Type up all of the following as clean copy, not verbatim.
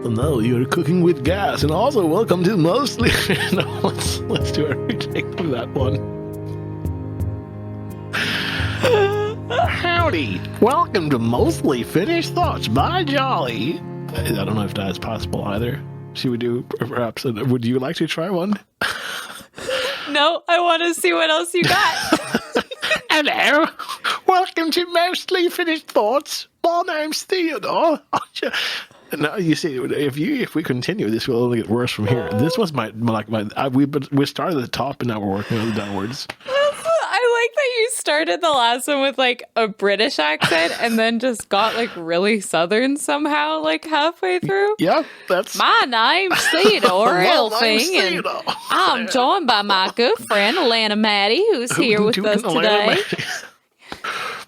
No, you're cooking with gas. And also, welcome to Mostly... No, let's do a retake of that one. Howdy. Welcome to Mostly Finished Thoughts by Jolly. I don't know if that is possible either. Should we do perhaps... Would you like to try one? No, I want to see what else you got. Hello. Welcome to Mostly Finished Thoughts. My name's Theodor. Now you see, if we continue, this will only get worse from here. This was we started at the top and now we're working on downwards. I like that you started the last one with like a British accent and then just got like really southern somehow, like halfway through. Yeah, that's my name's Theodor Elfving, and I'm joined by my good friend Alanna Matty, who's here with us today.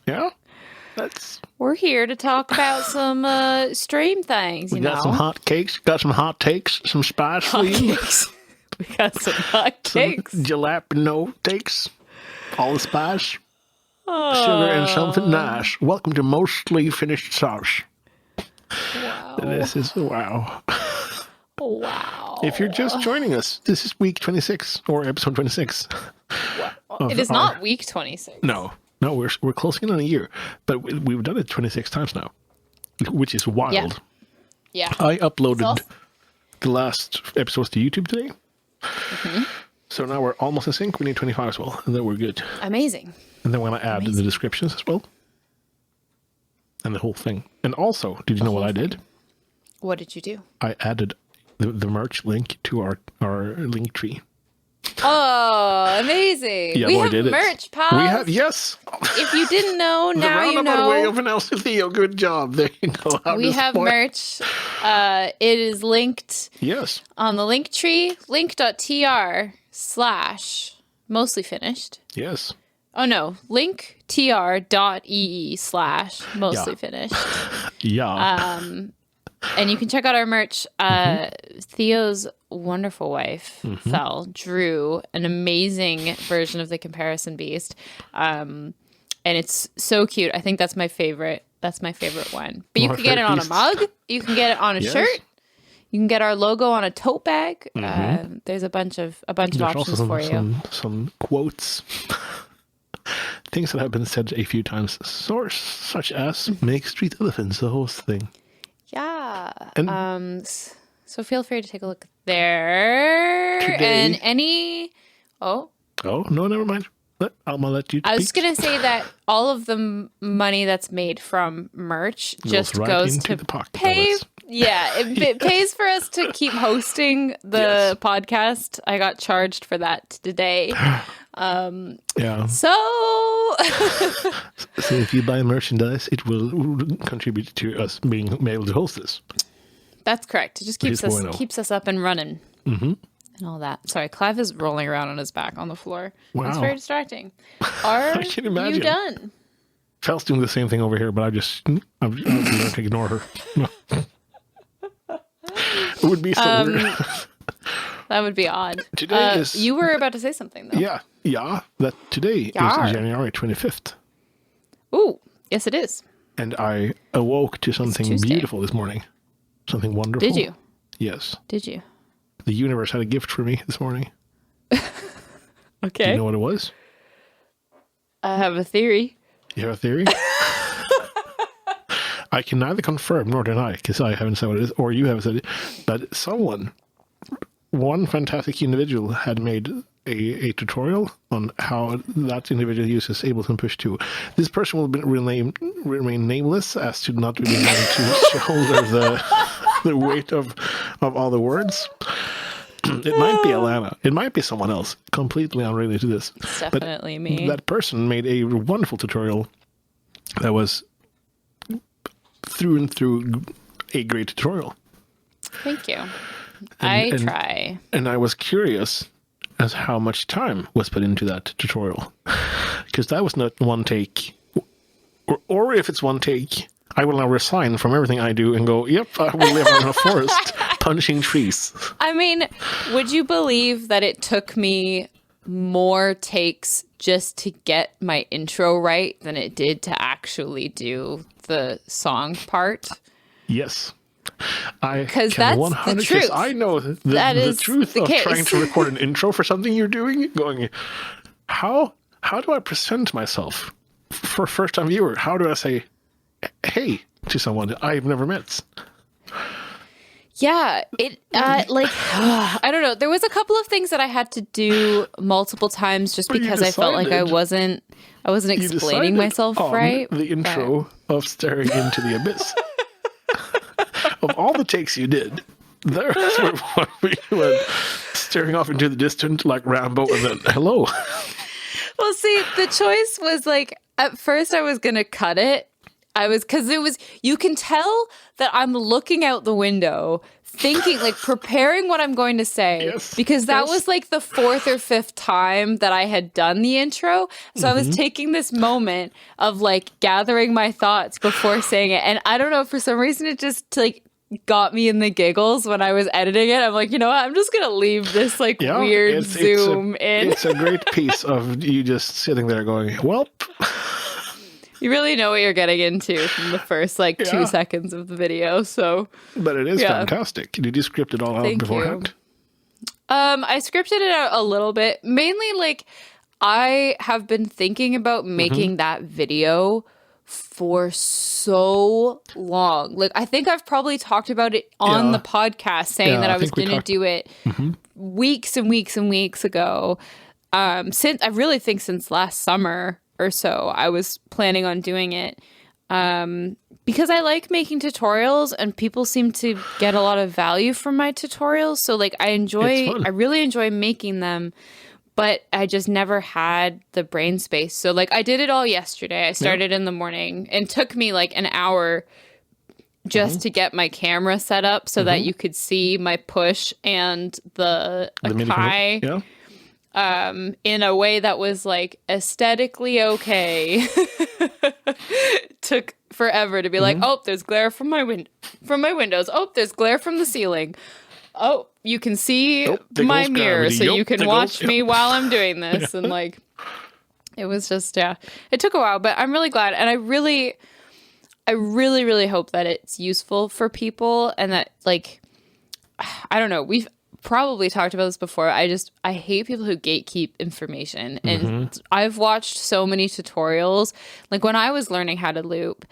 Yeah, that's. We're here to talk about some stream things. We got some hot cakes, got some hot takes, some spice for you. We got some hot cakes, some jalapeno takes, all the spice, sugar, and something nice. Welcome to Mostly Finished Sauce. Wow. This is wow. Wow. If you're just joining us, this is week 26 or episode 26. Wow. It is not week 26. No, we're closing in on a year, but we've done it 26 times now, which is wild. Yeah. I uploaded the last episodes to YouTube today. Mm-hmm. So now we're almost in sync. We need 25 as well, and then we're good. Amazing. And then we're going to add the descriptions as well. And the whole thing. And also, did you know what I did? What did you do? I added the merch link to our link tree. Oh, amazing. Yeah, we have merch, pals. We have, yes. If you didn't know, now you know. The roundabout way of announcing Theo. Good job. There you go. We have merch. It is linked on the link tree, link.tr/mostly finished. Yes. Oh, no. linktr.ee/mostly finished. Yeah. And you can check out our merch. Theo's wonderful wife, Thel, drew an amazing version of the Comparison Beast. And it's so cute. I think that's my favorite. That's my favorite one. But you can get it on a mug. You can get it on a shirt. You can get our logo on a tote bag. There's a bunch of options for you. Some quotes. Things that have been said a few times, such as "make street elephants" the whole thing. Yeah. And, so feel free to take a look there. Today, and any... Oh, no, never mind. I'm going to let you speak. I was going to say that all of the money that's made from merch just goes to pay... Yeah, it pays for us to keep hosting the podcast. I got charged for that today. Yeah. So if you buy merchandise, it will contribute to us being able to host this. That's correct. It just keeps us up and running. Mm-hmm. And all that. Sorry, Clive is rolling around on his back on the floor. Wow. It's very distracting. Are you done? Fel's doing the same thing over here, but I'm going to ignore her. It would be so weird. That would be odd. Today is... You were about to say something, though. Yeah. That today is January 25th. Ooh, yes, it is. And I awoke to something beautiful this morning. Something wonderful. Did you? Yes. Did you? The universe had a gift for me this morning. Okay. Do you know what it was? I have a theory. You have a theory? I can neither confirm nor deny, because I haven't said what it is, or you haven't said it, but one fantastic individual had made a tutorial on how that individual uses Ableton Push 2. This person will remain nameless, as to not be able to shoulder the weight of all the words. It might be Alanna. It might be someone else, completely unrelated to this. It's definitely me. That person made a wonderful tutorial that was through and through a great tutorial. Thank you. I try. And I was curious as how much time was put into that tutorial. Because that was not one take. Or if it's one take, I will now resign from everything I do and go, yep, I will live in a forest punching trees. I mean, would you believe that it took me more takes just to get my intro right than it did to actually do the song part? Yes. I 'Cause can that's the truth. I know That the is truth the of case. trying to record an intro for something you're doing. Going, how do I present myself for a first time viewer? How do I say hey to someone that I've never met? Yeah, it like I don't know. There was a couple of things that I had to do multiple times just But you because I felt like I decided- wasn't You explaining decided myself on right. the intro of staring into the abyss. Of all the takes you did, there's one where you went staring off into the distance like Rambo, and then hello. Well, see, the choice was like at first I was gonna cut it. Because you can tell that I'm looking out the window, thinking, like preparing what I'm going to say, Yes, because that yes. was like the 4th or 5th time that I had done the intro. So I was taking this moment of like gathering my thoughts before saying it. And I don't know, for some reason, it just like got me in the giggles when I was editing it. I'm like, you know what? I'm just going to leave this like weird zoom in. It's a great piece of you just sitting there going, well. You really know what you're getting into from the first like 2 seconds of the video. So, But it is fantastic. Did you script it all out Thank beforehand? I scripted it out a little bit. Mainly, like I have been thinking about making that video for so long. Like I think I've probably talked about it on the podcast, saying that I was going to do it weeks and weeks and weeks ago. Since I really think since last summer or so, I was planning on doing it. Because I like making tutorials and people seem to get a lot of value from my tutorials. So like I really enjoy making them, but I just never had the brain space. So like I did it all yesterday. I started in the morning and took me like an hour just to get my camera set up so that you could see my push and the Akai. In a way that was like aesthetically okay. Took forever to be like, oh, there's glare from my windows. Oh, there's glare from the ceiling. Oh, you can see my mirror, so you can watch me while I'm doing this. And like, it was just it took a while, but I'm really glad, and I really, really hope that it's useful for people, and that like, I don't know, we've probably talked about this before. I hate people who gatekeep information. And I've watched so many tutorials. Like when I was learning how to loop,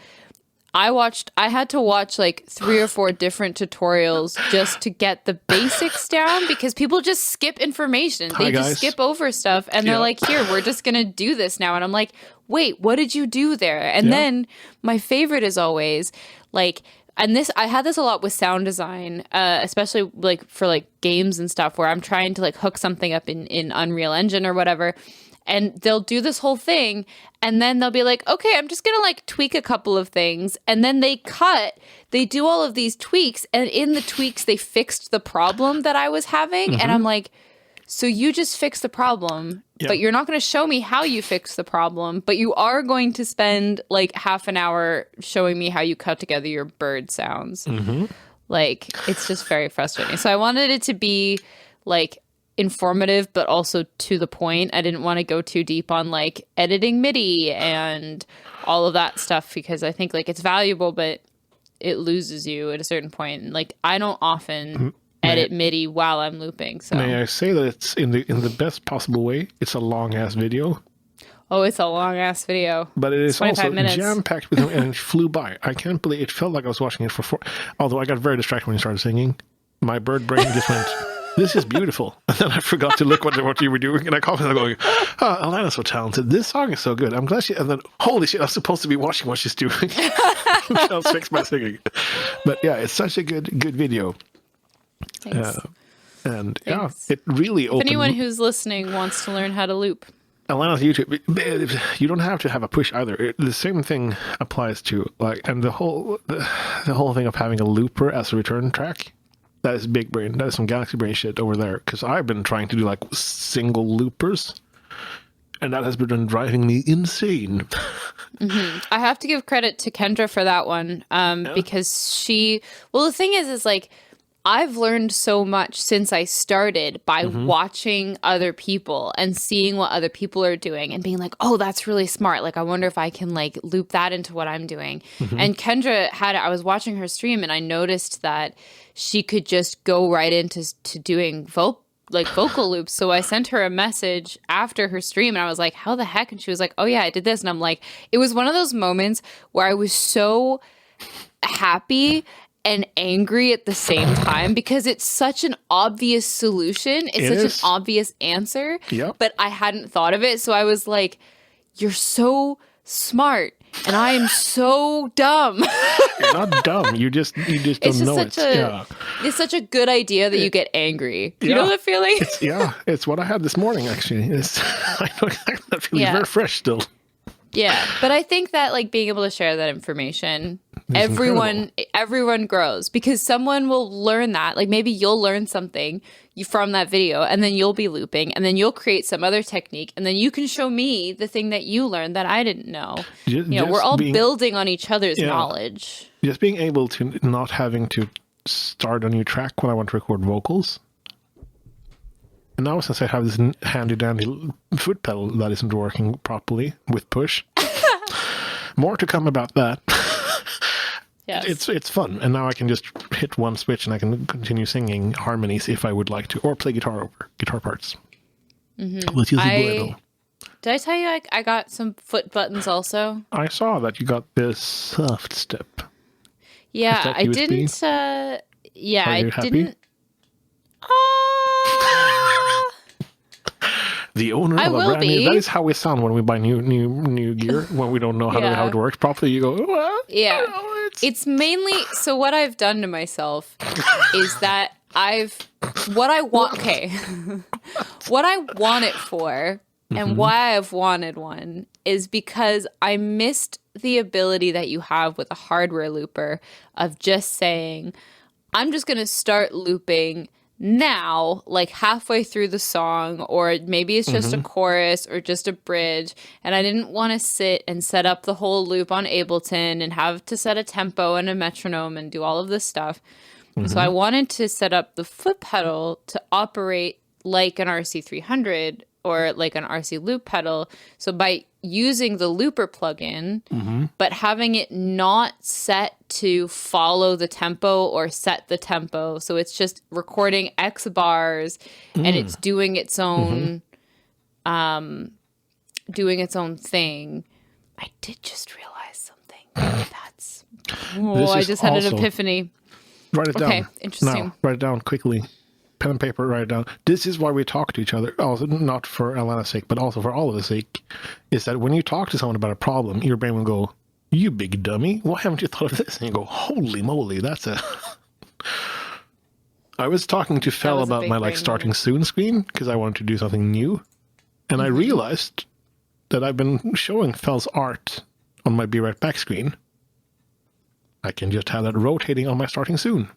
I had to watch like 3 or 4 different tutorials just to get the basics down, because people just skip information. They just skip over stuff and they're like, here, we're just going to do this now. And I'm like, wait, what did you do there? And then my favorite is always like, and this, I had this a lot with sound design, especially like for like games and stuff where I'm trying to like hook something up in Unreal Engine or whatever. And they'll do this whole thing and then they'll be like, okay, I'm just going to like tweak a couple of things. And then they do all of these tweaks. And in the tweaks, they fixed the problem that I was having. And I'm like, so you just fixed the problem, but you're not going to show me how you fixed the problem, but you are going to spend like half an hour showing me how you cut together your bird sounds. Like, it's just very frustrating. So I wanted it to be like informative, but also to the point. I didn't want to go too deep on like editing MIDI and all of that stuff, because I think like it's valuable, but it loses you at a certain point. And like, I don't often edit MIDI while I'm looping. So may I say that it's in the best possible way? It's a long ass video. Oh, it's a long ass video. But it is also minutes. jam packed with and it flew by. I can't believe it felt like I was watching it for 4. Although I got very distracted when you started singing. My bird brain just went, this is beautiful. And then I forgot to look what you were doing, and I called her going, oh, Alanna's so talented. This song is so good. I'm glad she. And then, holy shit, I'm supposed to be watching what she's doing. I'll fix my singing. But yeah, it's such a good video. Thanks. And Thanks. it really opened. If anyone who's listening wants to learn how to loop, Alanna's YouTube, you don't have to have a push either. The same thing applies to like, and the whole thing of having a looper as a return track. That is big brain. That is some galaxy brain shit over there. Because I've been trying to do like single loopers, and that has been driving me insane. I have to give credit to Kendra for that one, because the thing is like, I've learned so much since I started by watching other people and seeing what other people are doing and being like, oh, that's really smart. Like, I wonder if I can like loop that into what I'm doing. And Kendra I was watching her stream and I noticed that she could just go right into doing vocal loops. So I sent her a message after her stream and I was like, how the heck? And she was like, oh yeah, I did this. And I'm like, it was one of those moments where I was so happy and angry at the same time because it's such an obvious solution. It's such an obvious answer. Yep. But I hadn't thought of it. So I was like, you're so smart and I am so dumb. You're not dumb. You just don't know it. It's such a good idea that you get angry. You know that feeling? It's what I had this morning, actually. I know exactly that feeling. Very fresh still. Yeah, but I think that like being able to share that information, everyone grows because someone will learn that. Like maybe you'll learn something from that video and then you'll be looping and then you'll create some other technique and then you can show me the thing that you learned that I didn't know. We're all building on each other's knowledge. Just being able to not having to start a new track when I want to record vocals. And now since I have this handy-dandy foot pedal that isn't working properly with push, more to come about that. Yes. It's fun. And now I can just hit one switch and I can continue singing harmonies if I would like to, or play guitar parts. Did I tell you I got some foot buttons also? I saw that you got this soft step. Yeah, I didn't. Are you I happy? didn't. The owner of a brand new. That is how we sound when we buy new gear. When we don't know how it works properly, you go, well, yeah. It's mainly so. What I've done to myself is that what I want it for, and why I've wanted one is because I missed the ability that you have with a hardware looper of just saying, I'm just going to start looping now, like halfway through the song, or maybe it's just a chorus or just a bridge, and I didn't want to sit and set up the whole loop on Ableton and have to set a tempo and a metronome and do all of this stuff. So I wanted to set up the foot pedal to operate like an RC300 or like an RC loop pedal. So by using the looper plugin, but having it not set to follow the tempo or set the tempo. So it's just recording X bars and it's doing its own thing. I did just realize something. I just had an epiphany. Write it down. Okay, interesting. Now, write it down quickly. Pen and paper, write it down. This is why we talk to each other. Also, not for Alanna's sake, but also for all of us' sake. Is that when you talk to someone about a problem, your brain will go, you big dummy, why haven't you thought of this? And you go, holy moly, that's a... I was talking to Fel about my starting soon screen because I wanted to do something new. And I realized that I've been showing Fel's art on my Be Right Back screen. I can just have that rotating on my starting soon.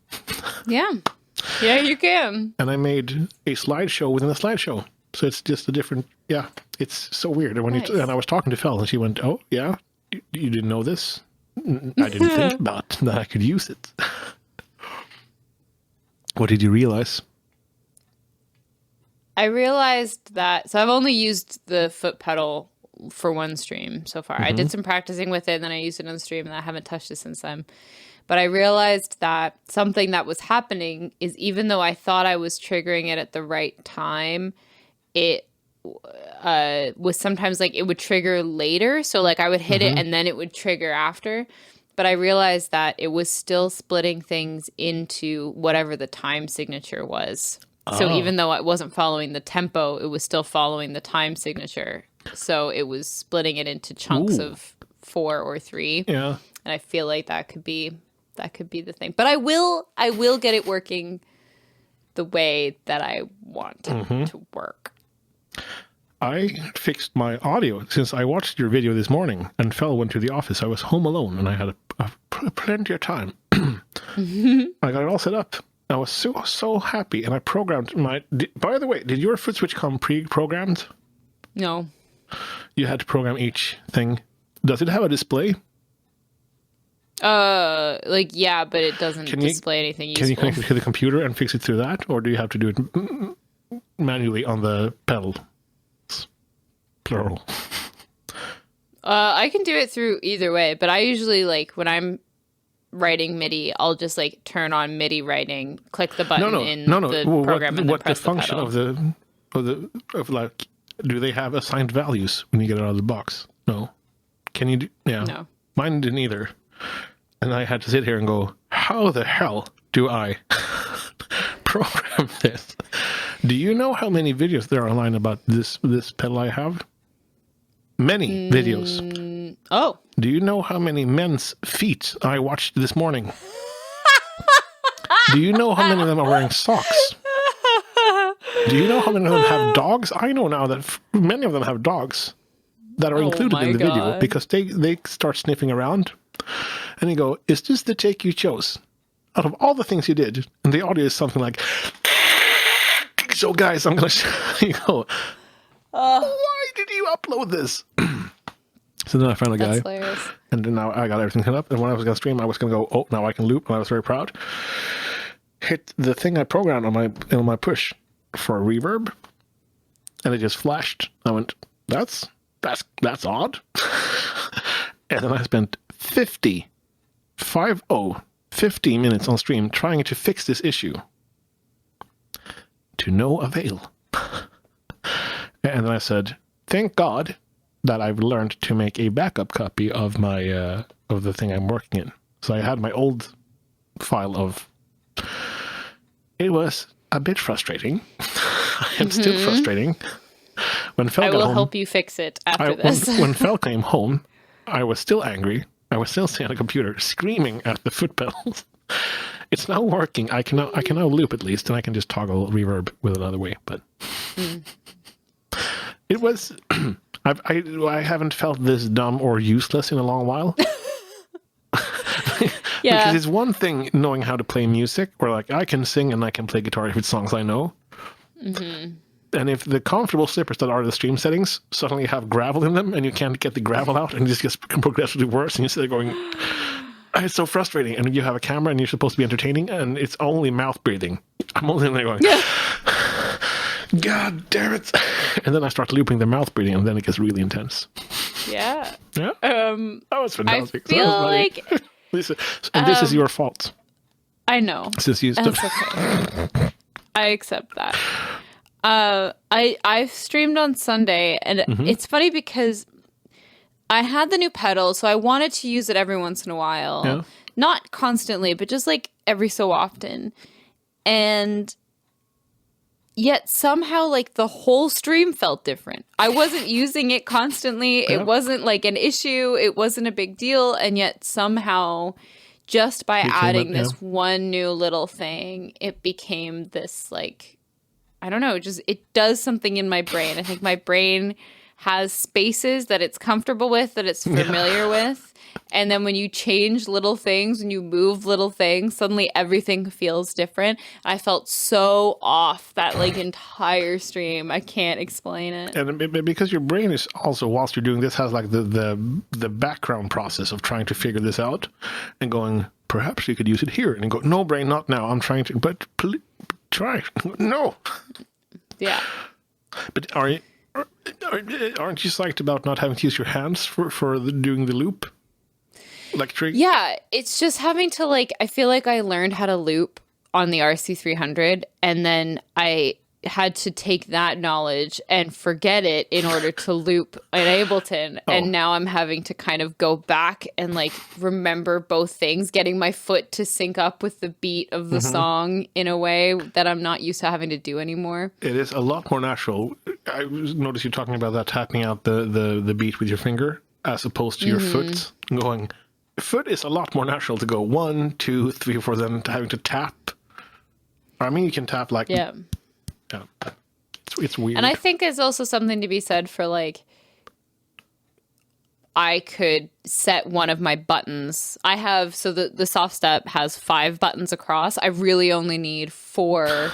Yeah. Yeah, you can. And I made a slideshow within a slideshow. So it's just a different, it's so weird. And and I was talking to Fel and she went, oh, yeah, you didn't know this? I didn't think about that I could use it. What did you realize? I realized that, so I've only used the foot pedal for one stream so far. I did some practicing with it and then I used it on the stream and I haven't touched it since then. But I realized that something that was happening is even though I thought I was triggering it at the right time, it was sometimes like it would trigger later. So like I would hit it and then it would trigger after. But I realized that it was still splitting things into whatever the time signature was. So even though I wasn't following the tempo, it was still following the time signature. So it was splitting it into chunks of 4 or 3. Yeah. And I feel like that could be the thing. But I will get it working the way that I want it to work. I fixed my audio since I watched your video this morning and Fel went to the office. I was home alone and I had plenty of time. I got it all set up. I was so happy and I programmed by the way, did your foot switch come pre-programmed? No. You had to program each thing. Does it have a display? Yeah, but it doesn't Can you- display anything Can you useful. connect it to the computer and fix it through that, or do you have to do it manually on the pedal? Plural. I can do it through either way, but I usually like when I'm writing MIDI, I'll just like turn on MIDI writing, click the button in the Well, program, and then what press the function the pedal. of like, do they have assigned values when you get it out of the box? No. Can you do? Yeah. No. Mine didn't either. And I had to sit here and go, how the hell do I program this? Do you know how many videos there are online about this pedal I have? Many videos. Oh. Do you know how many men's feet I watched this morning? Do you know how many of them are wearing socks? Do you know how many of them have dogs? I know now that many of them have dogs that are included in the video God. because they start sniffing around and you go, is this the take you chose? Out of all the things you did, and the audio is something like, so guys, I'm going to, you go, why did you upload this? So then I found a guy, That's hilarious. and then now I got everything set up, and when I was going to stream, I was going to go, oh, now I can loop, and I was very proud. Hit the thing I programmed on my push for a reverb, and it just flashed. I went, that's odd. And then I spent 50 minutes on stream trying to fix this issue. To no avail. And then I said, thank God that I've learned to make a backup copy of my of the thing I'm working in. So I had my old file of... It was a bit frustrating. And still frustrating. When Fel I got will home, help you fix it after this. when Fel came home, I was still angry. I was still sitting on the computer, screaming at the foot pedals. It's now working. I can now loop at least, and I can just toggle reverb with another way. But it was. I haven't felt this dumb or useless in a long while. Yeah. Because it's one thing knowing how to play music, or like I can sing and I can play guitar if it's songs I know. Mm-hmm. And if the comfortable slippers that are the stream settings suddenly have gravel in them and you can't get the gravel out and it just gets progressively worse and you sit there going, it's so frustrating. And you have a camera and you're supposed to be entertaining and it's only mouth breathing. I'm only there going, God damn it. And then I start looping the mouth breathing and then it gets really intense. Yeah. Yeah. That was fantastic. I feel like... this is your fault. I know. Since you That's okay. I accept that. I've streamed on Sunday, and it's funny because I had the new pedal, so I wanted to use it every once in a while. Yeah. Not constantly, but just like every so often. And yet somehow like the whole stream felt different. I wasn't using it constantly. Yeah. It wasn't like an issue. It wasn't a big deal. And yet somehow just by adding this one new little thing, it became this like, I don't know, just it does something in my brain. I think my brain has spaces that it's comfortable with, that it's familiar with. And then when you change little things, when you move little things, suddenly everything feels different. I felt so off that like entire stream. I can't explain it. And because your brain is also, whilst you're doing this, has like the background process of trying to figure this out and going, perhaps you could use it here. And you go, no, brain, not now. I'm trying to, but try. No. Yeah. But aren't you psyched about not having to use your hands for doing the loop? Yeah, it's just having to like, I feel like I learned how to loop on the RC300 and then I had to take that knowledge and forget it in order to loop in Ableton. And now I'm having to kind of go back and like remember both things, getting my foot to sync up with the beat of the song in a way that I'm not used to having to do anymore. It is a lot more natural. I noticed you talking about that, tapping out the beat with your finger as opposed to your foot going. Foot is a lot more natural to go 1, 2, 3, 4 than having to tap. I mean, you can tap like it's weird. And I think there's also something to be said for like I could set one of my buttons. I have so the soft step has 5 buttons across. I really only need 4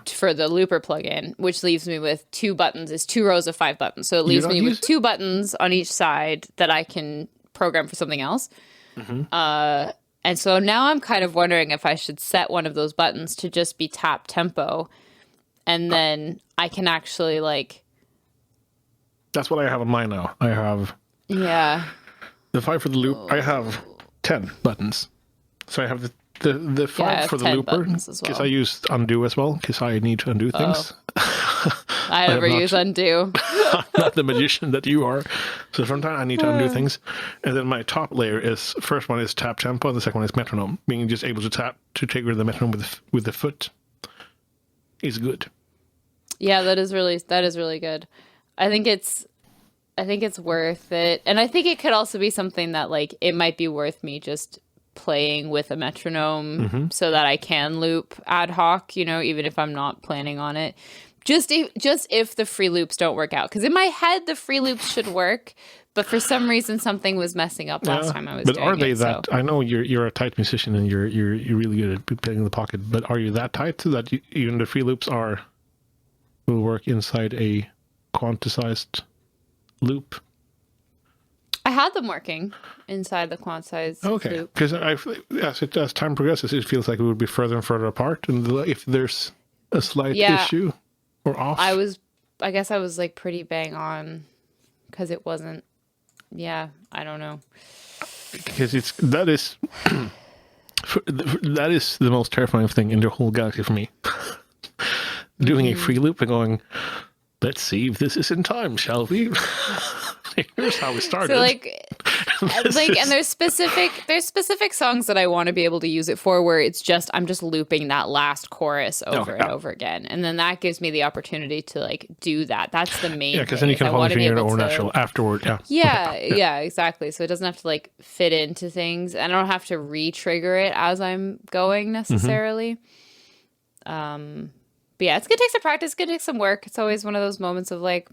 for the looper plugin, which leaves me with 2 buttons. It's 2 rows of 5 buttons. So it leaves me with 2 buttons on each side that I can program for something else. And so now I'm kind of wondering if I should set one of those buttons to just be tap tempo, and then I can actually like. That's what I have on mine now. I have the 5 for the loop. I have 10 buttons. So I have the 5 for the looper because I use undo as well because I need to undo things. I never use undo. I'm not the magician that you are. So sometimes I need to undo things. And then my top layer is, first one is tap tempo, and the second one is metronome. Being just able to tap to trigger the metronome with the foot is good. Yeah, that is really good. I think it's worth it. And I think it could also be something that like it might be worth me just playing with a metronome so that I can loop ad hoc, even if I'm not planning on it. Just if the free loops don't work out. Because in my head, the free loops should work. But for some reason, something was messing up last time I was doing it. But are they that... I know you're a tight musician and you're really good at playing in the pocket. But are you that tight so that even the free loops will work inside a quantized loop? I had them working inside the quantized loop. Okay. Because as time progresses, it feels like it would be further and further apart. And if there's a slight issue... or off? I guess I was like pretty bang on because it wasn't, I don't know. Because that is the most terrifying thing in the whole galaxy for me. Doing a free loop and going, let's see if this is in time, shall we? Here's how we started. So and there's specific songs that I want to be able to use it for where I'm just looping that last chorus over and over again, and then that gives me the opportunity to like do that. That's the main. Yeah, because then you can follow your own natural afterward. Yeah, exactly. So it doesn't have to like fit into things, and I don't have to re-trigger it as I'm going necessarily. But yeah, it's gonna take some practice. It's gonna take some work. It's always one of those moments of like,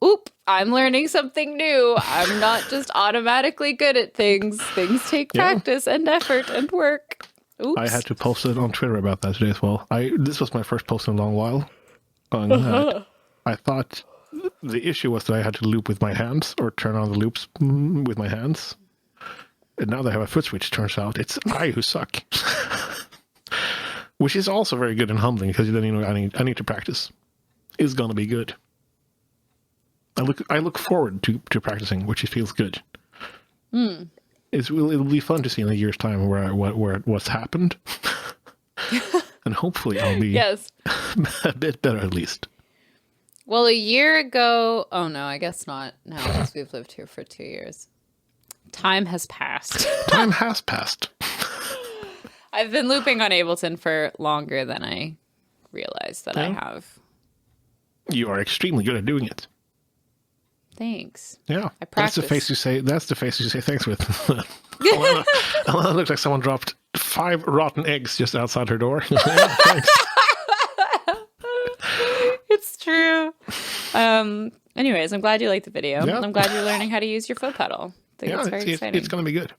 oop, I'm learning something new. I'm not just automatically good at things. Things take practice and effort and work. Oops. I had to post it on Twitter about that today as well. This was my first post in a long while on that. I thought the issue was that I had to loop with my hands or turn on the loops with my hands. And now they have a foot switch, turns out. It's I who suck. Which is also very good and humbling because then I need to practice. It's gonna be good. I look forward to practicing, which feels good. It'll be fun to see in a year's time what's happened, and hopefully I'll be a bit better at least. Well, a year ago, oh no, I guess not. No, because we've lived here for 2 years. Time has passed. Time has passed. I've been looping on Ableton for longer than I realized that I have. You are extremely good at doing it. Thanks. Yeah, I practice. That's the face you say thanks with. Alanna looks like someone dropped 5 rotten eggs just outside her door. Yeah, thanks. It's true. Anyways, I'm glad you liked the video. Yeah. I'm glad you're learning how to use your foot pedal. I think it's very exciting. It's going to be good.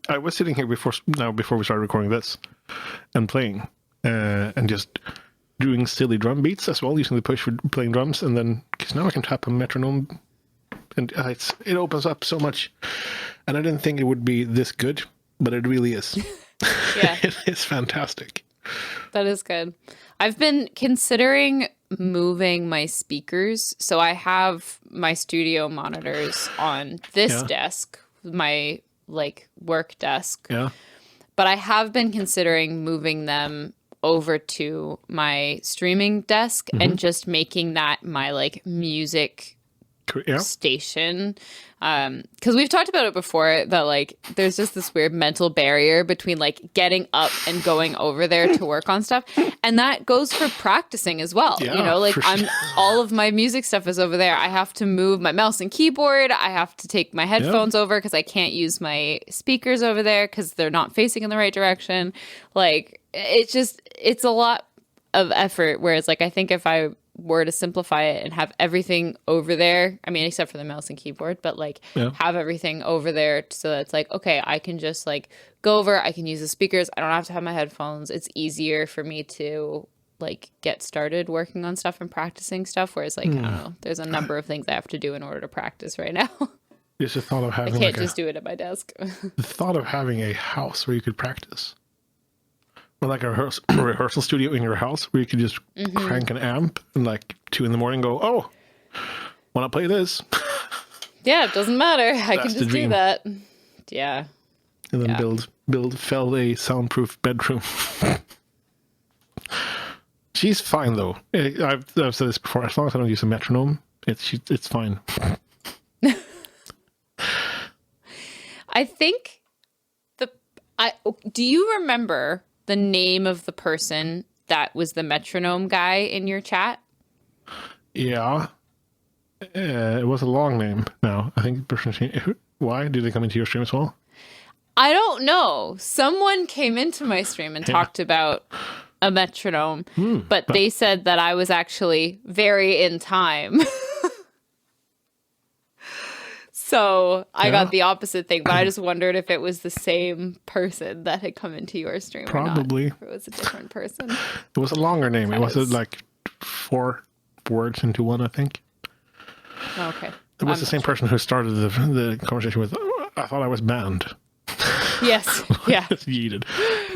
I was sitting here before we started recording this and playing and just doing silly drum beats as well, using the push for playing drums, and then because now I can tap a metronome, and it opens up so much. And I didn't think it would be this good, but it really is. Yeah, it's fantastic. That is good. I've been considering moving my speakers, so I have my studio monitors on this desk, my like work desk. Yeah, but I have been considering moving them over to my streaming desk and just making that my like music station. Because we've talked about it before that like there's just this weird mental barrier between like getting up and going over there to work on stuff, and that goes for practicing as well. All of my music stuff is over there. I have to move my mouse and keyboard. I have to take my headphones over because I can't use my speakers over there because they're not facing in the right direction. Like it's a lot of effort, whereas like I think if I were to simplify it and have everything over there, I mean except for the mouse and keyboard, but like have everything over there so that it's like, okay, I can just like go over, I can use the speakers, I don't have to have my headphones. It's easier for me to like get started working on stuff and practicing stuff, whereas like I don't know, there's a number of things I have to do in order to practice right now. It's the thought of I having can't just do it at my desk. the thought of having a house where you could practice. Or like a rehearsal studio in your house where you could just crank an amp and like 2 a.m. go, oh, want to play this? Yeah, it doesn't matter. I That's can the just dream. do that. Yeah. And then fell a soundproof bedroom. She's fine though. I've said this before. As long as I don't use a metronome, it's fine. I think do you remember the name of the person that was the metronome guy in your chat? Yeah. It was a long name now. I think the person. Why? Did they come into your stream as well? I don't know. Someone came into my stream and talked about a metronome, but they said that I was actually very in time. So I got the opposite thing, but I just wondered if it was the same person that had come into your stream. Probably. Or not, if it was a different person. It was a longer name. It was like 4 words into one, I think. Okay. It was the same person who started the conversation with, oh, I thought I was banned. Yes. Yeah. It's yeeted.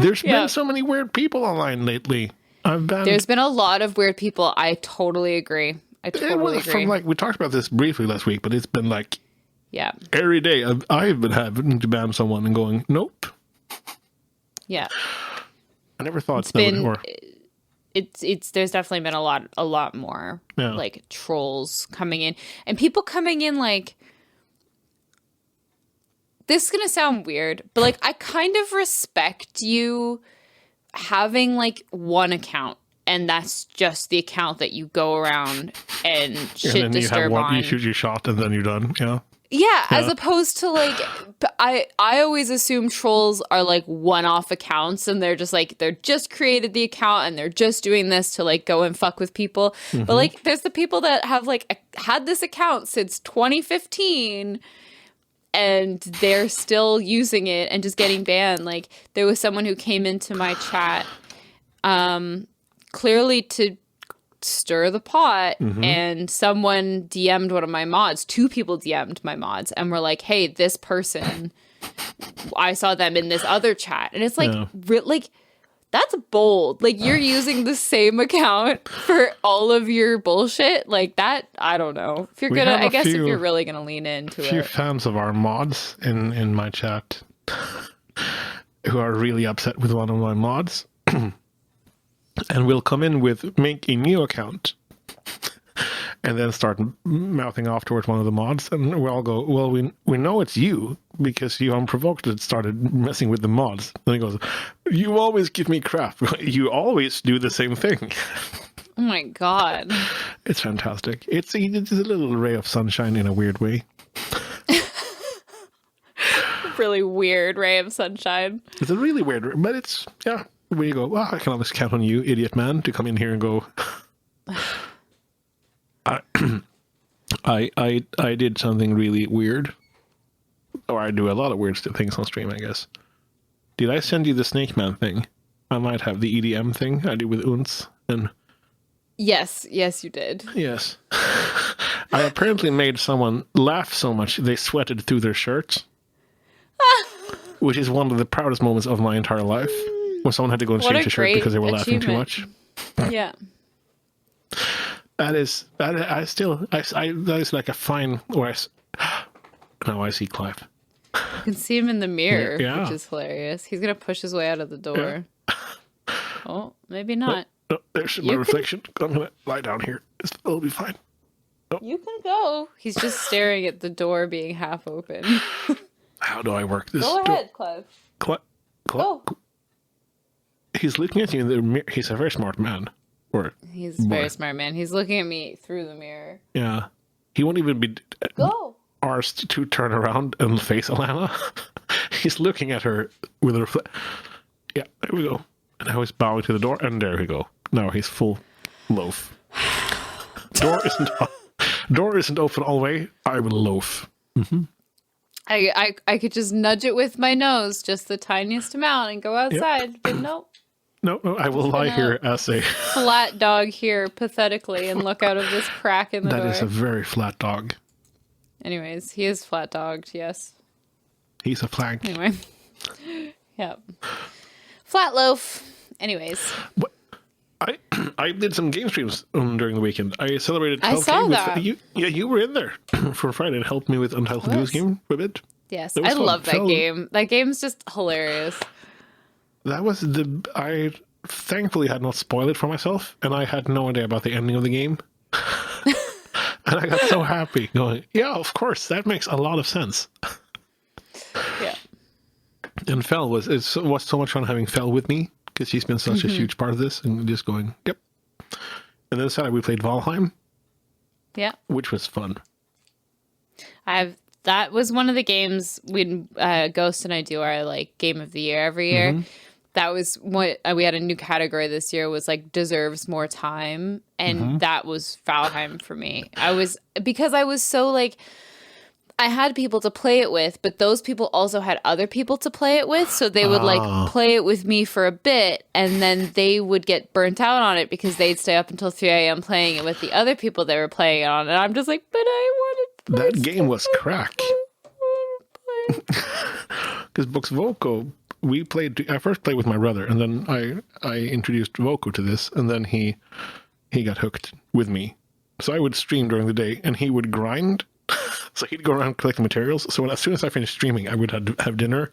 There's been so many weird people online lately. There's been a lot of weird people. I totally agree. I totally agree. From like, we talked about this briefly last week, but it's been like, yeah, every day I've been having to ban someone and going, nope. Yeah. I never thought it's there's definitely been a lot more like trolls coming in and people coming in like, this is going to sound weird, but like I kind of respect you having like one account and that's just the account that you go around and shit disturb on. You shoot your shot and then you're done. Yeah, as opposed to like, I always assume trolls are like one-off accounts and they're just created the account and they're just doing this to like go and fuck with people. But like, there's the people that have like had this account since 2015 and they're still using it and just getting banned. Like there was someone who came into my chat, clearly to stir the pot, and someone DM'd one of my mods. 2 people DM'd my mods and were like, hey, this person, I saw them in this other chat. And it's like, like that's bold. Like you're using the same account for all of your bullshit like that. I don't know if you're gonna, I guess if you're really gonna lean into it. A few fans of our mods in my chat who are really upset with one of my mods and will come in with make a new account and then start mouthing off towards one of the mods, and we all go, well, we know it's you because you unprovoked started messing with the mods. Then he goes, you always give me crap. You always do the same thing. Oh my god, it's fantastic. It's a little ray of sunshine in a weird way. Really weird ray of sunshine. It's a really weird, but it's where you go, well, I can always count on you, idiot man, to come in here and go, I did something really weird. Or I do a lot of weird things on stream, I guess. Did I send you the Snake Man thing? I might have the EDM thing I did with Ooze. And yes, you did. Yes. I apparently made someone laugh so much they sweated through their shirts. Which is one of the proudest moments of my entire life. When someone had to go and change the shirt because they were laughing too much. Yeah. That is like a fine. Now I see Clive. You can see him in the mirror, Yeah. which is hilarious. He's gonna push his way out of the door. Yeah. Oh, maybe not. No, there's my reflection. I'm gonna lie down here. It'll be fine. You can go. He's just staring at the door being half open. How do I work this? Go ahead, Clive. Go. He's looking at you in the mirror. He's a very smart man. He's a very smart man. He's looking at me through the mirror. Yeah. He won't even be arsed to turn around and face Alanna. He's looking at her with a Yeah, there we go. And now he's bowing to the door, and there we go. Now he's full loaf. Door isn't open all the way. I will loaf. Mm-hmm. I could just nudge it with my nose, just the tiniest amount, and go outside. Yep. But nope. No, I will lie here as a flat dog here, pathetically, and look out of this crack in the door. That is a very flat dog. Anyways, he is flat dogged. Yes. He's a flank. Anyway. Yeah. Flat loaf. Anyways. What? I did some game streams during the weekend. I celebrated 12K. I saw that. You, yeah, you were in there for Friday and helped me with Untitled Goose Game for a bit. Yes, I love that game. That game's just hilarious. That was I thankfully had not spoiled it for myself, and I had no idea about the ending of the game. And I got so happy going, yeah, of course, that makes a lot of sense. Yeah. And Fel was so much fun having Fel with me, because she's been such a huge part of this, and just going, yep. And then Saturday we played Valheim. Yeah. Which was fun. That was one of the games when Ghost and I do our like game of the year every year. That was what we had a new category this year, was like deserves more time, and that was Valheim for me. Because I was so like, I had people to play it with, but those people also had other people to play it with, so they would like play it with me for a bit, and then they would get burnt out on it because they'd stay up until 3 a.m. playing it with the other people they were playing it on, and I'm just like, but I wanted to play that game was crack. Because Books Voco, I first played with my brother, and then I introduced Voco to this, and then he got hooked with me. So I would stream during the day, and he would grind. So he'd go around collecting materials. So as soon as I finished streaming, I would have dinner,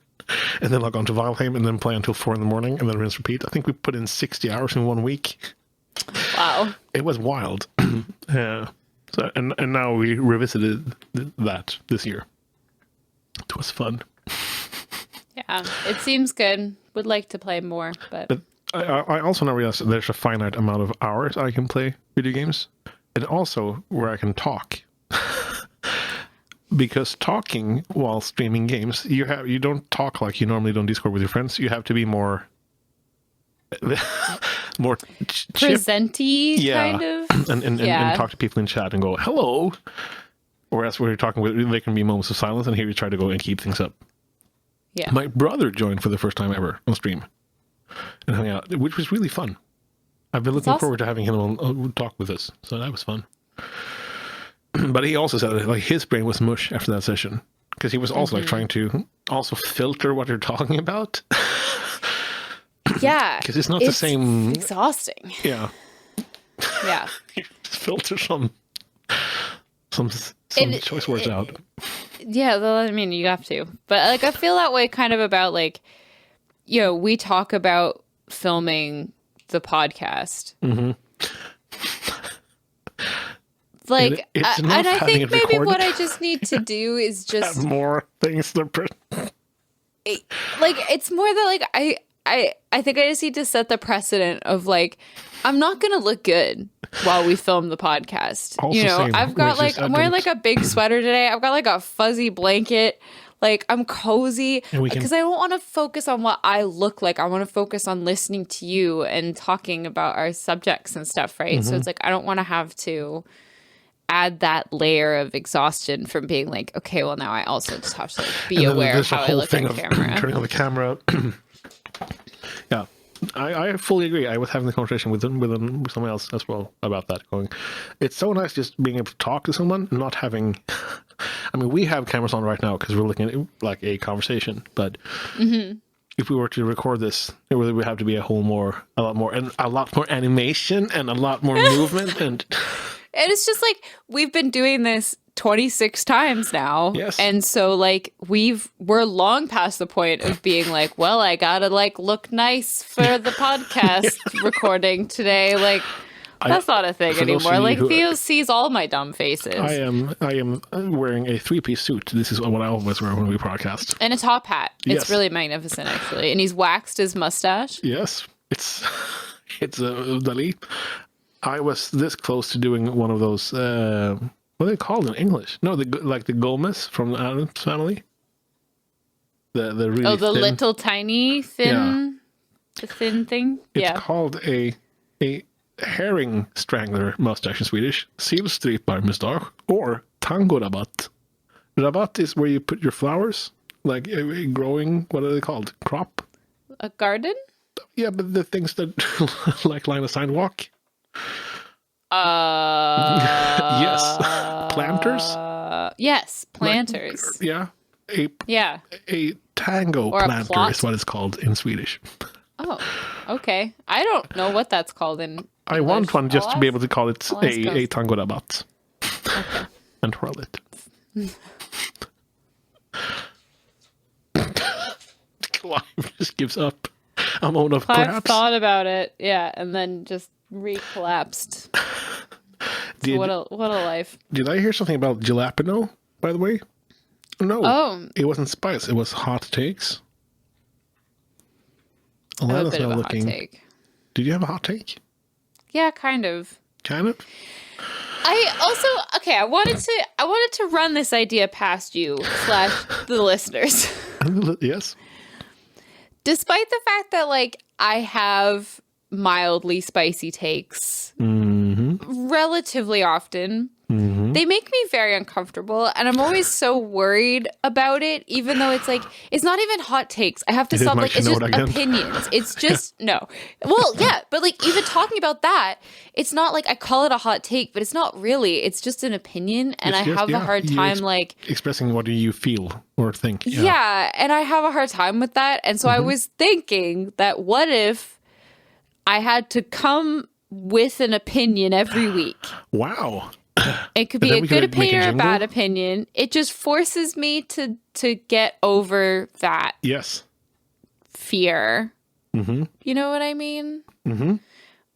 and then log on to Valheim, and then play until 4 a.m, and then rinse repeat. I think we put in 60 hours in 1 week. Wow. It was wild. So and now we revisited that this year. It was fun. Yeah, it seems good. Would like to play more, but I also now realize that there's a finite amount of hours I can play video games, and also where I can talk. Because talking while streaming games, you don't talk like you normally do on Discord with your friends. You have to be more presenty, kind of, and talk to people in chat and go hello. Whereas when you're talking with, there can be moments of silence, and here you try to go and keep things up. Yeah. My brother joined for the first time ever on stream and hung out, which was really fun. I've been looking forward to having him on talk with us, so that was fun. But he also said that, like, his brain was mush after that session, because he was also like trying to also filter what you're talking about. Yeah, because it's not the same. Exhausting. Yeah. Yeah. You just filter some choice words out. Yeah, well, I mean, you have to. But like, I feel that way kind of about like, you know, we talk about filming the podcast. Like, and I think maybe what I just need to do is just have more things to like, it's more that like I think I just need to set the precedent of like, I'm not gonna look good while we film the podcast. Also, you know, same. I've got like, I'm wearing like a big sweater today. I've got like a fuzzy blanket. Like, I'm cozy because I don't want to focus on what I look like. I want to focus on listening to you and talking about our subjects and stuff, right? So it's like, I don't want to have to add that layer of exhaustion from being like, okay, well, now I also just have to like, be aware of how I look on camera. Turning on the camera. Yeah, I fully agree. I was having the conversation with someone else as well about that. Going, it's so nice just being able to talk to someone and not having. I mean, we have cameras on right now because we're looking at like a conversation, but if we were to record this, it would have to be a lot more animation and a lot more movement and. And it's just like, we've been doing this 26 times now. Yes. And so like we're long past the point of being like, well, I gotta like look nice for the podcast recording today. Like, that's not a thing anymore. Like, Theo sees all my dumb faces. I am wearing a 3-piece suit. This is what I always wear when we podcast. And a top hat. Yes. It's really magnificent, actually. And he's waxed his mustache. Yes. It's a Dali. I was this close to doing one of those, what are they called in English? No, like the Gomez from the Addams Family. The really the thin, little tiny thin, the thin thing. It's called a herring strangler mustache in Swedish, sillstripar mustache, or tangorabatt. Rabatt is where you put your flowers, like growing. What are they called? Crop. A garden. Yeah, but the things that like line a sidewalk. Yes, planters. Yes, planters. Yeah. Yeah. A tango Or a planter plot. is what it's called in Swedish. Oh, okay. I don't know what that's called in I want English. one just to be able to call it I'll ask a Ghost. tango rabatt. Okay. And twirl it. Clive just gives up. A moment of Clive perhaps. thought about it, yeah, and then just re-collapsed. So what a life. Did I hear something about jalapeno, by the way? No. Oh. It wasn't spice, it was hot takes. I have a Alanna's bit of now a looking. hot take. Did you have a hot take? Yeah, kind of. Kind of? I wanted to run this idea past you / the listeners. Yes. Despite the fact that like I have mildly spicy takes relatively often, they make me very uncomfortable, and I'm always so worried about it, even though it's like it's not even hot takes. I have to stop, like, it's just opinions. It's just no. Well, yeah, but like even talking about that, it's not like I call it a hot take, but it's not really. It's just an opinion, and I have a hard time like expressing what do you feel or think. Yeah, and I have a hard time with that, and so I was thinking that what if I had to come with an opinion every week? Wow. It could be a good opinion or a bad opinion. It just forces me to get over that fear. You know what I mean?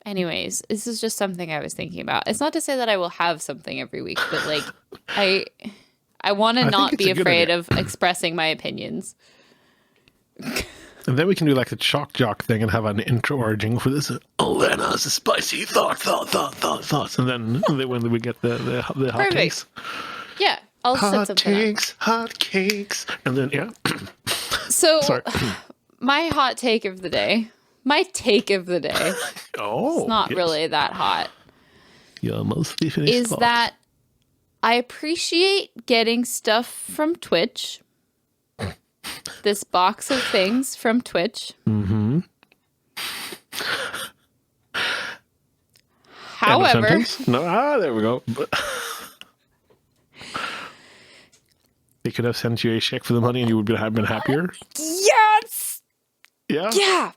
Anyways, this is just something I was thinking about. It's not to say that I will have something every week, but like I want to not be afraid of expressing my opinions. And then we can do like the shock jock thing and have an intro or jingle for this. Alanna's spicy thoughts. And then when we get the hot takes. Yeah, I'll set something up. Hot cakes. And then, yeah. So, my hot take of the day. My take of the day. Oh. It's not really that hot. Yeah, mostly finished. Is that I appreciate getting stuff from Twitch. This box of things from Twitch. However, there we go. They could have sent you a check for the money and you would have been happier. Yes. Yeah.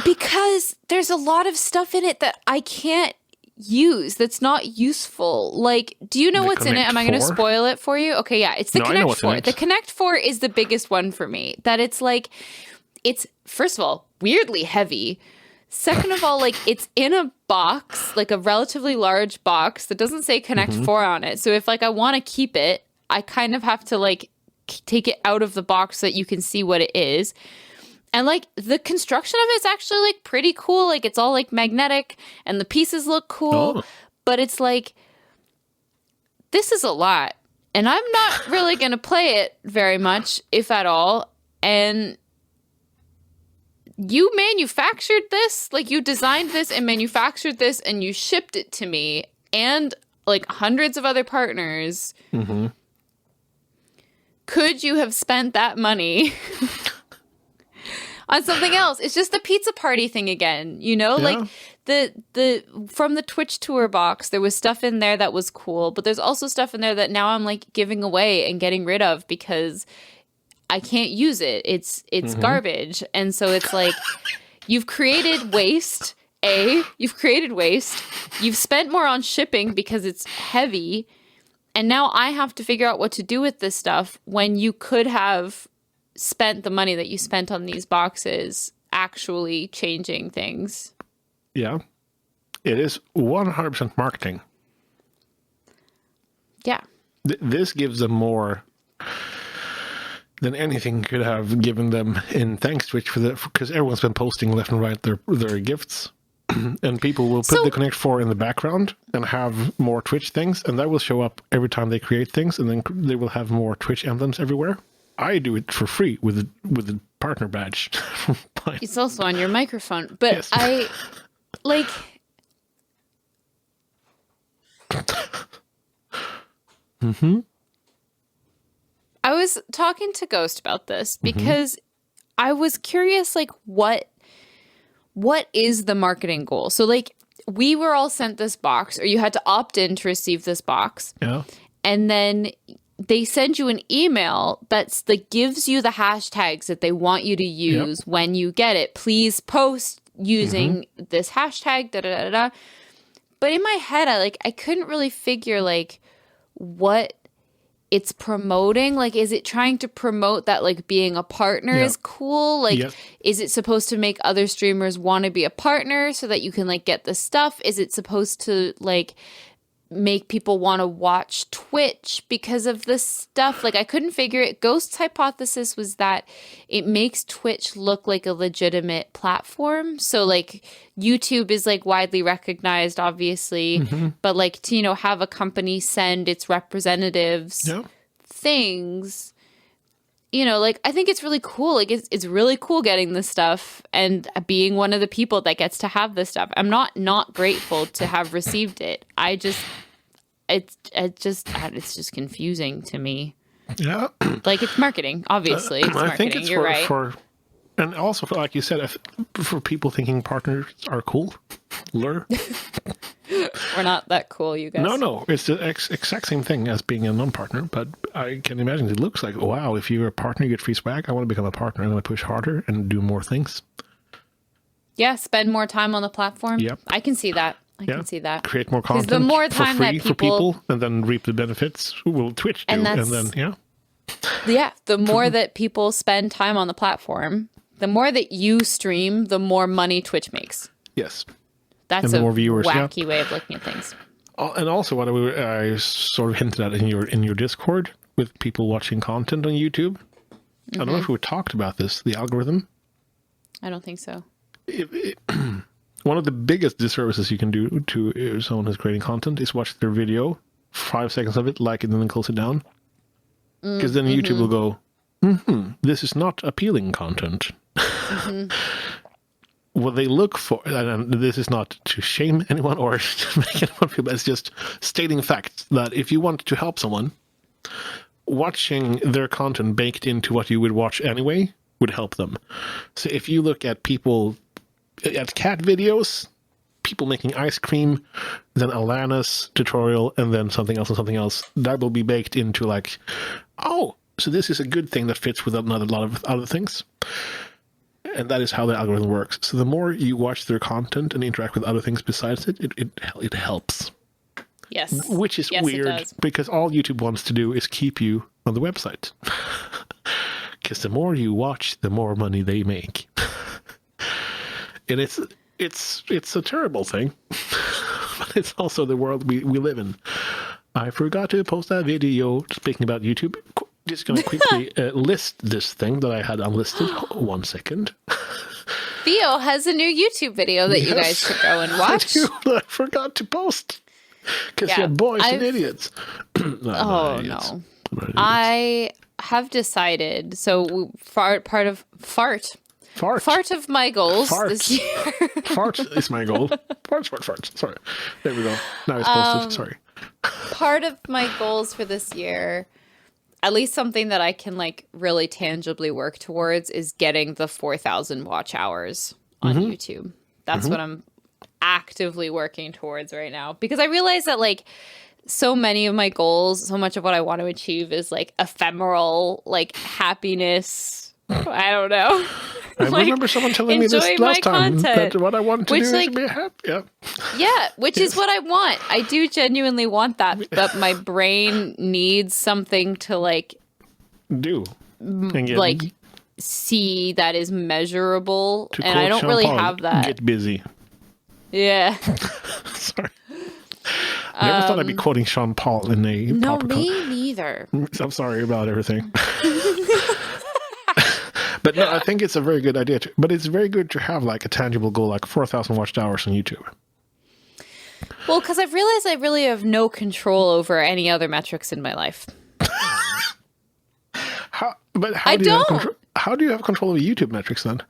Because there's a lot of stuff in it that I can't use that's not useful. Like, do you know what's in it? Am I going to spoil it for you? Okay, yeah, it's the Connect 4. The Connect 4 is the biggest one for me. That it's like, it's first of all weirdly heavy. Second of all, like it's in a box, like a relatively large box that doesn't say Connect 4 on it. So if like I want to keep it, I kind of have to like take it out of the box so that you can see what it is. And, like, the construction of it's actually, like, pretty cool. Like, it's all, like, magnetic, and the pieces look cool. But it's, like, this is a lot. And I'm not really going to play it very much, if at all. And you manufactured this? Like, you designed this and manufactured this, and you shipped it to me. And, like, hundreds of other partners. Could you have spent that money on something else? It's just the pizza party thing again, you know? Like the from the Twitch tour box, there was stuff in there that was cool, but there's also stuff in there that now I'm like giving away and getting rid of because I can't use it. It's garbage. And so it's like you've created waste. You've created waste. You've spent more on shipping because it's heavy. And now I have to figure out what to do with this stuff when you could have spent the money that you spent on these boxes actually changing things. Yeah. It is 100% marketing. Yeah. This gives them more than anything could have given them in thanks Twitch because everyone's been posting left and right their gifts. And people will put the Connect 4 in the background and have more Twitch things, and that will show up every time they create things, and then they will have more Twitch emblems everywhere. I do it for free with the partner badge. It's also on your microphone, but yes. I like. I was talking to Ghost about this because I was curious, like, what is the marketing goal? So, like, we were all sent this box, or you had to opt in to receive this box. Yeah. And then they send you an email that's like gives you the hashtags that they want you to use when you get it. Please post using this hashtag, da da da da. But in my head, I couldn't really figure like what it's promoting. Like, is it trying to promote that like being a partner is cool? Like, is it supposed to make other streamers want to be a partner so that you can like get the stuff? Is it supposed to like make people want to watch Twitch because of this stuff? Like, I couldn't figure it. Ghost's hypothesis was that it makes Twitch look like a legitimate platform. So like YouTube is like widely recognized, obviously, but like to, you know, have a company send its representatives things, you know, like I think it's really cool. Like it's really cool getting this stuff and being one of the people that gets to have this stuff. I'm not grateful to have received it. It's just confusing to me. Yeah. Like it's marketing, obviously. It's marketing. I think it's You're right. for and also for, like you said, for people thinking partners are cool. Lure. We're not that cool, you guys. No. It's the exact same thing as being a non-partner, but I can imagine it looks like, wow, if you're a partner, you get free swag. I want to become a partner. I'm going to push harder and do more things. Yeah, spend more time on the platform. Yep. I can see that. I can see that. Create more content the more time for free that for people and then reap the benefits will Twitch do. And then, the more that people spend time on the platform, the more that you stream, the more money Twitch makes. Yes. That's a more viewers, wacky way of looking at things. And also what I sort of hinted at in your Discord with people watching content on YouTube. I don't know if we talked about this, the algorithm. I don't think so. One of the biggest disservices you can do to someone who's creating content is watch their video, 5 seconds of it, like it, and then close it down. Because then YouTube will go, this is not appealing content. What they look for, and this is not to shame anyone or to make anyone feel bad, it's just stating facts that if you want to help someone, watching their content baked into what you would watch anyway would help them. So if you look at at cat videos, people making ice cream, then Alanna's tutorial, and then something else, that will be baked into like, oh, so this is a good thing that fits with another lot of other things. And that is how the algorithm works. So the more you watch their content and interact with other things besides it helps. Yes. Which is weird because all YouTube wants to do is keep you on the website. Because the more you watch, the more money they make. And it's a terrible thing. But it's also the world we live in. I forgot to post that video speaking about YouTube. Just going to quickly list this thing that I had unlisted. 1 second. Theo has a new YouTube video that you guys should go and watch. I forgot to post. Because you're boys and idiots. No. I have decided, so part of my goals this year. Fart is my goal. Fart. Sorry. There we go. Now it's posted. Sorry. Part of my goals for this year, at least something that I can like really tangibly work towards, is getting the 4,000 watch hours on YouTube. That's what I'm actively working towards right now, because I realize that like so many of my goals, so much of what I want to achieve is like ephemeral, like happiness. I don't know. I remember someone telling me this last time that what I want to do is to be happy. Yeah, which is what I want. I do genuinely want that, but my brain needs something to like do, like see that is measurable, and I don't really have that. Get busy. Yeah. Sorry. Never thought I'd be quoting Sean Paul in a me neither. I'm sorry about everything. But no, I think it's a very good idea. But it's very good to have like a tangible goal, like 4,000 watched hours on YouTube. Well, because I've realized I really have no control over any other metrics in my life. How do you have control over YouTube metrics then?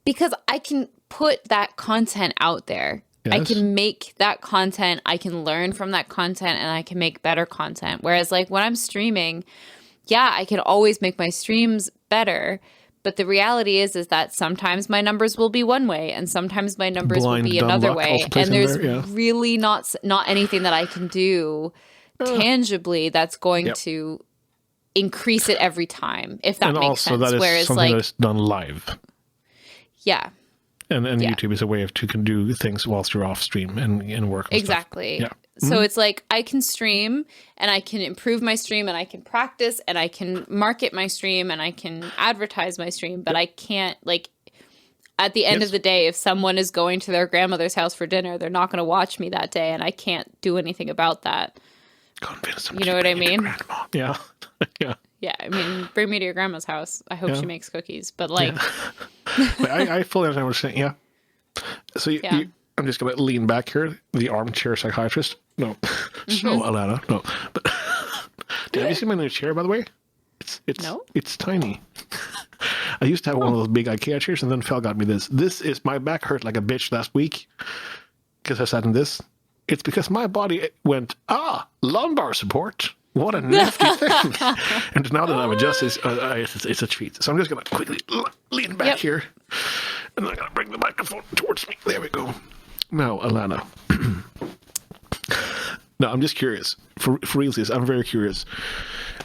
Because I can put that content out there. Yes. I can make that content. I can learn from that content, and I can make better content. Whereas like when I'm streaming, I can always make my streams better. But the reality is that sometimes my numbers will be one way, and sometimes my numbers will be another way. And there's really not anything that I can do tangibly that's going to increase it every time, if that and makes also sense. that is Whereas something like, that's done live. yeah, And Yeah. YouTube is a way of to can do things whilst you're off stream and work on exactly. stuff. So it's like I can stream and I can improve my stream and I can practice and I can market my stream and I can advertise my stream, but I can't, like, at the end of the day, if someone is going to their grandmother's house for dinner, they're not going to watch me that day and I can't do anything about that. Convince them You know what I mean? Grandma. Yeah. Yeah. Yeah, I mean, bring me to your grandma's house. I hope she makes cookies. But like, But I fully understand what you're saying. Yeah. So I'm just going to lean back here, the armchair psychiatrist. No. So, Alanna. No. But have you seen my new chair, by the way? No. It's tiny. I used to have one of those big IKEA chairs, and then Phil got me this. This is, my back hurt like a bitch last week because I sat in this. It's because my body went, lumbar support. What a nifty thing. And now that I've adjusted, it's a treat. So I'm just going to quickly lean back here. And I'm going to bring the microphone towards me. There we go. Now, Alanna. No, I'm just curious. For realsies, I'm very curious.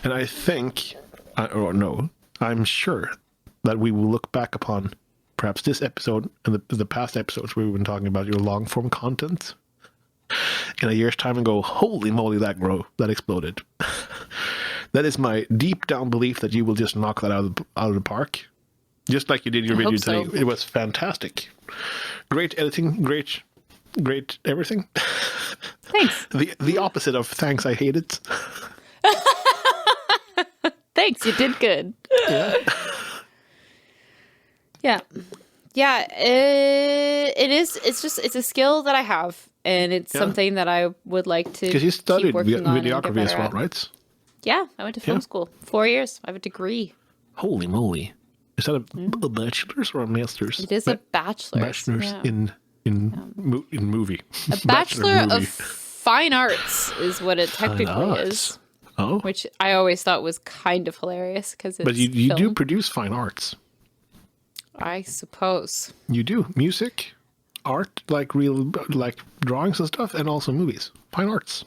And I think, I'm sure that we will look back upon perhaps this episode and the past episodes where we've been talking about your long-form content in a year's time and go, holy moly, that exploded. That is my deep down belief that you will just knock that out of the park. Just like you did your video today. It was fantastic. Great editing, great everything. Thanks. The opposite of thanks, I hate it. Thanks, you did good. Yeah. Yeah, it is. It's a skill that I have, and it's something that I would like to. Because you studied keep working on videography as well, right? Yeah, I went to film school 4 years. I have a degree. Holy moly! Is that a bachelor's or a master's? It is a bachelor's. Bachelor's in movie. A bachelor of fine arts is what it technically is. Oh, which I always thought was kind of hilarious because it's. But you do produce fine arts. I suppose. You do music, art, like drawings and stuff, and also movies. Fine arts.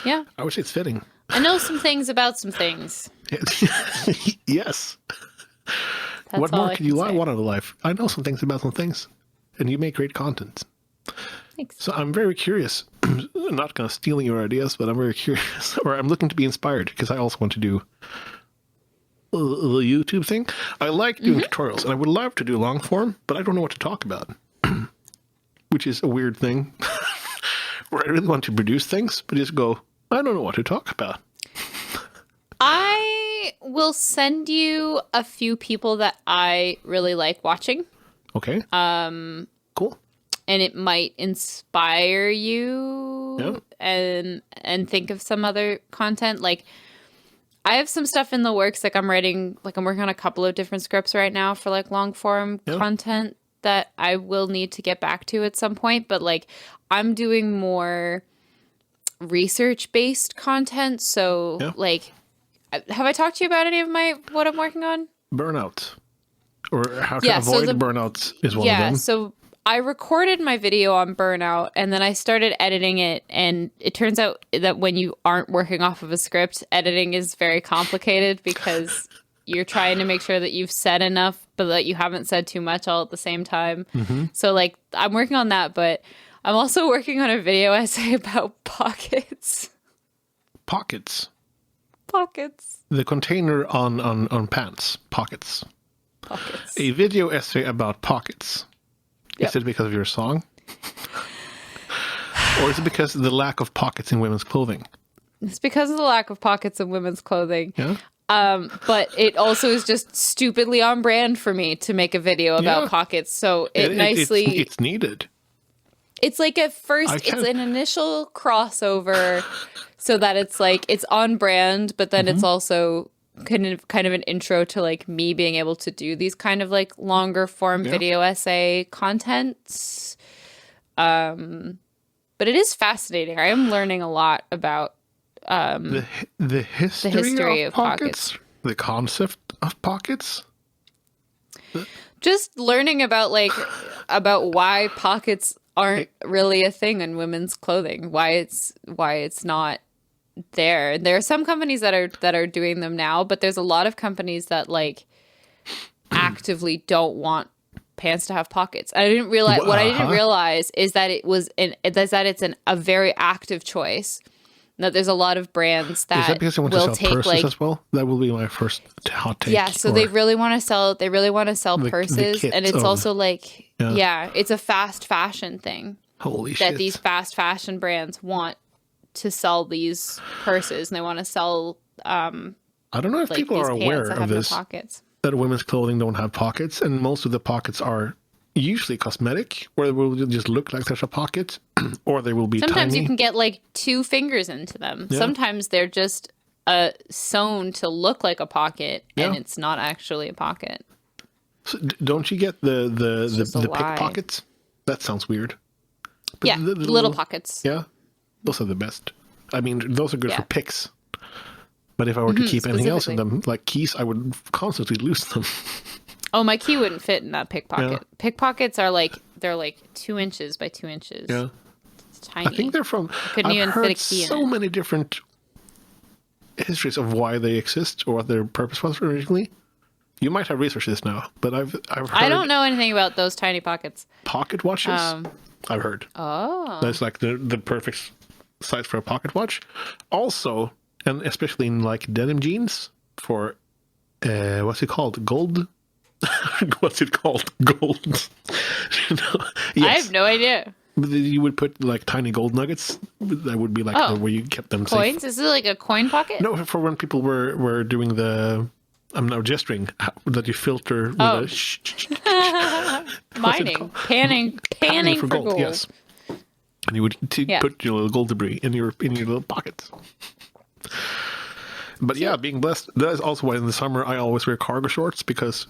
Yeah. I would say it's fitting. I know some things about some things. Yes. That's what all more I could you say. want out of life? I know some things about some things, and you make great content. Thanks. So I'm very curious. I'm not going to steal your ideas, but I'm very curious, or I'm looking to be inspired because I also want to do the YouTube thing. I like doing tutorials, and I would love to do long form, but I don't know what to talk about, which is a weird thing. Where I really want to produce things, but just go, I don't know what to talk about. I will send you a few people that I really like watching. Okay. Cool. And it might inspire you and think of some other content. Like, I have some stuff in the works. Like, I'm working on a couple of different scripts right now for like long form content that I will need to get back to at some point. But like, I'm doing more research based content. So like, have I talked to you about any of what I'm working on? Burnout. Or how to avoid burnout is one of them. Yeah, so I recorded my video on burnout and then I started editing it, and it turns out that when you aren't working off of a script, editing is very complicated because you're trying to make sure that you've said enough but that you haven't said too much all at the same time. So like, I'm working on that, but I'm also working on a video essay about pockets. Pockets. Pockets. The container on pants. Pockets. Pockets. A video essay about pockets. Is it because of your song? Or is it because of the lack of pockets in women's clothing? It's because of the lack of pockets in women's clothing. Yeah. But it also is just stupidly on brand for me to make a video about pockets. So it's needed. It's like it's an initial crossover so that it's like, it's on brand, but then it's also kind of an intro to like me being able to do these kind of like longer form video essay contents. But it is fascinating. I am learning a lot about the history of pockets, the concept of pockets. Just learning about why pockets aren't really a thing in women's clothing. Why it's not there. There are some companies that are doing them now, but there's a lot of companies that like actively don't want pants to have pockets. I didn't realize what I didn't realize is that it's a very active choice. That there's a lot of brands that Is that because they want to sell purses like, as well? That will be my first hot take. Yeah, so they really want to sell. They really want to sell purses, and it's also like it's a fast fashion thing. Holy shit! That these fast fashion brands want to sell these purses, and they want to sell. I don't know if people are aware of this. Pockets. That women's clothing don't have pockets, and most of the pockets are usually cosmetic, where they will just look like there's a pocket, or they will be sometimes tiny. You can get like 2 fingers into them. Yeah. Sometimes they're just sewn to look like a pocket, and it's not actually a pocket. So don't you get the pickpockets? That sounds weird. But the little pockets. Yeah, those are the best. I mean, those are good for picks. But if I were to keep anything else in them, like keys, I would constantly lose them. Oh, my key wouldn't fit in that pickpocket. Yeah. Pickpockets are they're like 2 inches by 2 inches. Yeah. It's tiny. I think they're from... Couldn't even fit a key in it. So many different histories of why they exist or what their purpose was originally. You might have researched this now, but I've heard... I don't know anything about those tiny pockets. Pocket watches? I've heard. Oh. That's like the perfect size for a pocket watch. Also, and especially in like denim jeans for... what's it called? Gold? What's it called? Gold. Yes. I have no idea. You would put like tiny gold nuggets. That would be like where you kept them coins. Safe. Is it like a coin pocket? No, for when people were doing the. I'm now gesturing that you filter. With mining, panning for gold. Yes, and you would put your little gold debris in your little pockets. But yeah, being blessed, that is also why in the summer I always wear cargo shorts, because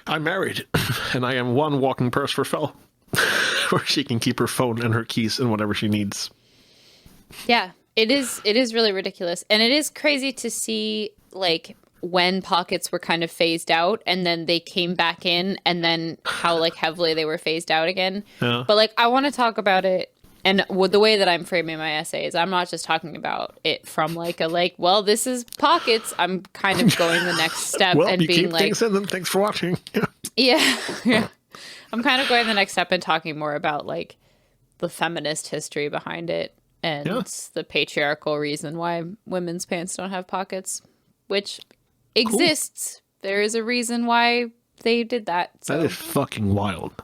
I'm married and I am one walking purse for Fel, where she can keep her phone and her keys and whatever she needs. Yeah, it is really ridiculous. And it is crazy to see like when pockets were kind of phased out and then they came back in and then how like heavily they were phased out again. Yeah. But like I want to talk about it. And the way that I'm framing my essays, I'm not just talking about it from well, this is pockets. I'm kind of going the next step and you being keep things in them. Thanks for watching. Yeah. I'm kind of going the next step and talking more about like the feminist history behind it and the patriarchal reason why women's pants don't have pockets, which exists. There is a reason why they did that. So. That is fucking wild.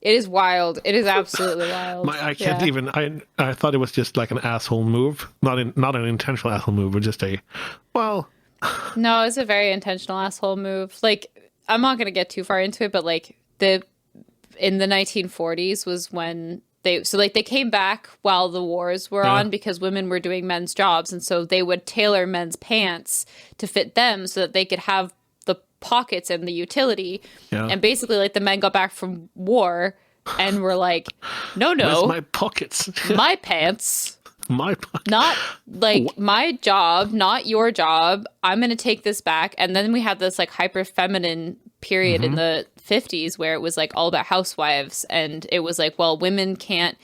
It is wild. It is absolutely wild. I can't even. I thought it was just like an asshole move, not an intentional asshole move, but just No, it's a very intentional asshole move. Like I'm not going to get too far into it, but like in the 1940s was when they came back while the wars were on because women were doing men's jobs, and so they would tailor men's pants to fit them so that they could have pockets and the utility and basically like the men got back from war and were like no where's my pockets? My pants, my pockets. Not like my job, not your job. I'm gonna take this back. And then we had this like hyper feminine period in the 50s where it was like all about housewives, and it was like, well, women can't.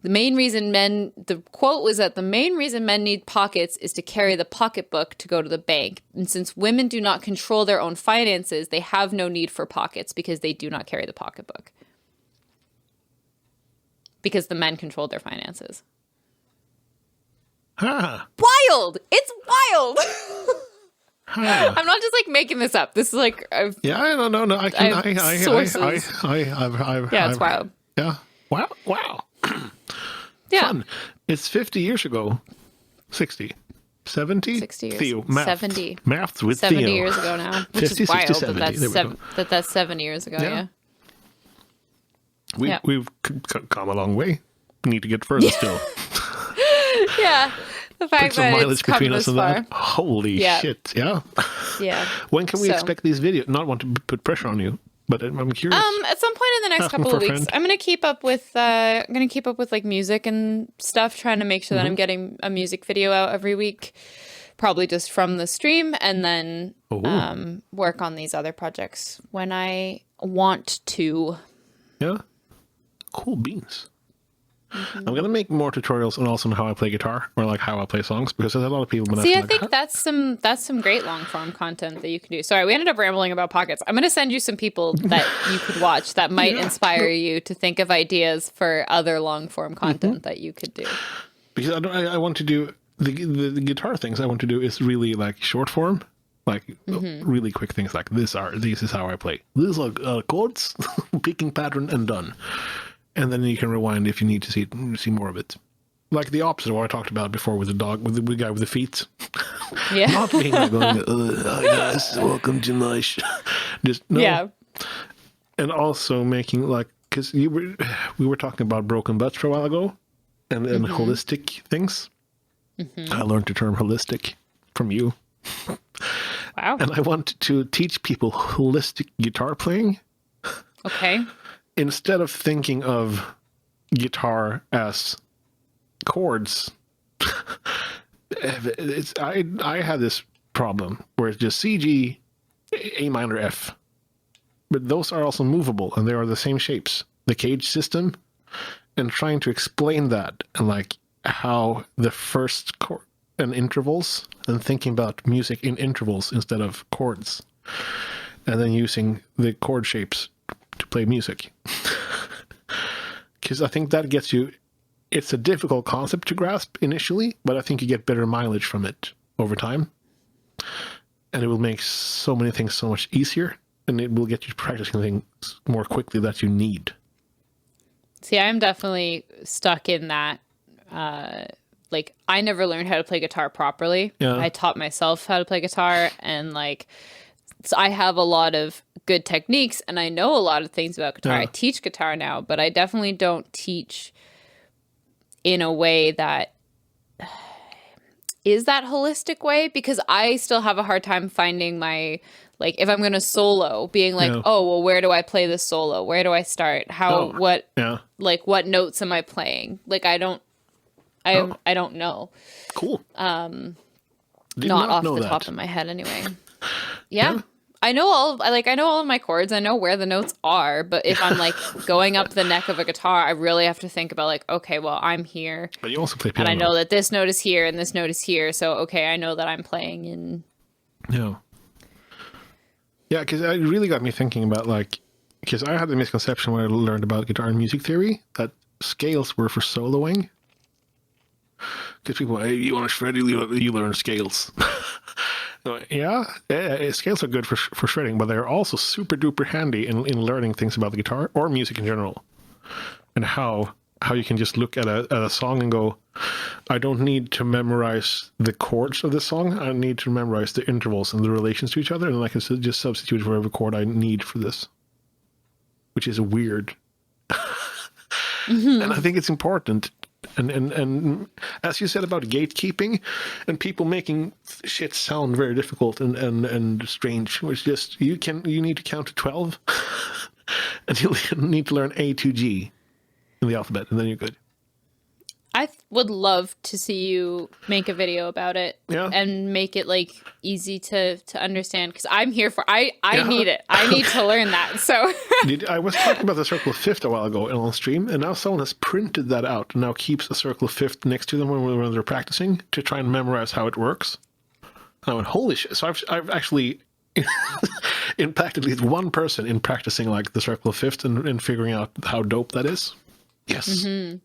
The quote was that the main reason men need pockets is to carry the pocketbook to go to the bank. And since women do not control their own finances, they have no need for pockets because they do not carry the pocketbook. Because the men controlled their finances. Wild! It's wild! I'm not just like making this up. This is like no. I sources. It's wild. Yeah. Wow. Yeah. Fun. It's 50 years ago. 60. 70? 60 years. Theo, math. 70. Maths with 70 Theo. years ago now. Which 50, is wild 60, 70. That's 7 years ago, We've come a long way. Need to get further still. Yeah. The fact Put some that mileage it's come between us this and far. that. Holy shit. Yeah. Yeah. When can we expect these videos? Not want to put pressure on you, but I'm curious. At some point in the next couple of weeks, I'm gonna keep up with like music and stuff, trying to make sure that I'm getting a music video out every week, probably just from the stream, and then work on these other projects when I want to. Yeah. Cool beans. I'm gonna make more tutorials and also on how I play guitar or like how I play songs, because there's a lot of people. See, I think that's some great long form content that you can do. Sorry, we ended up rambling about pockets. I'm gonna send you some people that you could watch that might inspire you to think of ideas for other long form content that you could do. Because I want to do the guitar things. I want to do is really like short form, like really quick things like this is how I play. These are chords, picking pattern, and done. And then you can rewind if you need to see more of it. Like the opposite of what I talked about before with the dog, with the guy with the feet. Yeah. Not being like going, hi guys, welcome to my Just, no. Yeah. And also making like, because we were talking about broken butts for a while ago and holistic things. I learned the term holistic from you. Wow. And I wanted to teach people holistic guitar playing. Okay. Instead of thinking of guitar as chords, I had this problem where it's just C, G, A minor, F. But those are also movable, and they are the same shapes. The cage system, and trying to explain that, and like how the first chord and intervals, and thinking about music in intervals instead of chords, and then using the chord shapes to play music. Because I think that gets you, it's a difficult concept to grasp initially, but I think you get better mileage from it over time. And it will make so many things so much easier, and it will get you practicing things more quickly that you need. See, I'm definitely stuck in that. Like, I never learned how to play guitar properly. Yeah. I taught myself how to play guitar, and like, so I have a lot of good techniques, and I know a lot of things about guitar. Yeah. I teach guitar now, but I definitely don't teach in a way that is that holistic way, because I still have a hard time finding my, like, if I'm going to solo, being like, oh, well, where do I play this solo? Where do I start? Like, what notes am I playing? Like, I don't know. Cool. Not off the top of my head anyway. Yeah. I know all of my chords. I know where the notes are, but if I'm like going up the neck of a guitar, I really have to think about like, okay, well, I'm here. But you also play piano. And I know that this note is here and this note is here. So, okay, I know that I'm playing in. Yeah. Yeah, because it really got me thinking about like, because I had the misconception when I learned about guitar and music theory that scales were for soloing. Because people, hey, you want to shred, you learn scales. Yeah, scales are good for shredding, but they're also super duper handy in learning things about the guitar or music in general, and how you can just look at a song and go, I don't need to memorize the chords of this song. I need to memorize the intervals and the relations to each other, and I can just substitute whatever chord I need for this, which is weird. And I think it's important. And as you said about gatekeeping and people making shit sound very difficult and strange, which just you need to count to 12 and you need to learn A to G in the alphabet, and then you're good. I would love to see you make a video about it and make it like easy to understand, because I'm here for I need it. I need to learn that. So I was talking about the circle of fifth a while ago on stream, and now someone has printed that out and now keeps a circle of fifth next to them when they're practicing to try and memorize how it works. And I went, holy shit. So I've actually impacted at least one person in practicing like the circle of fifth and figuring out how dope that is. Yes. Mm-hmm.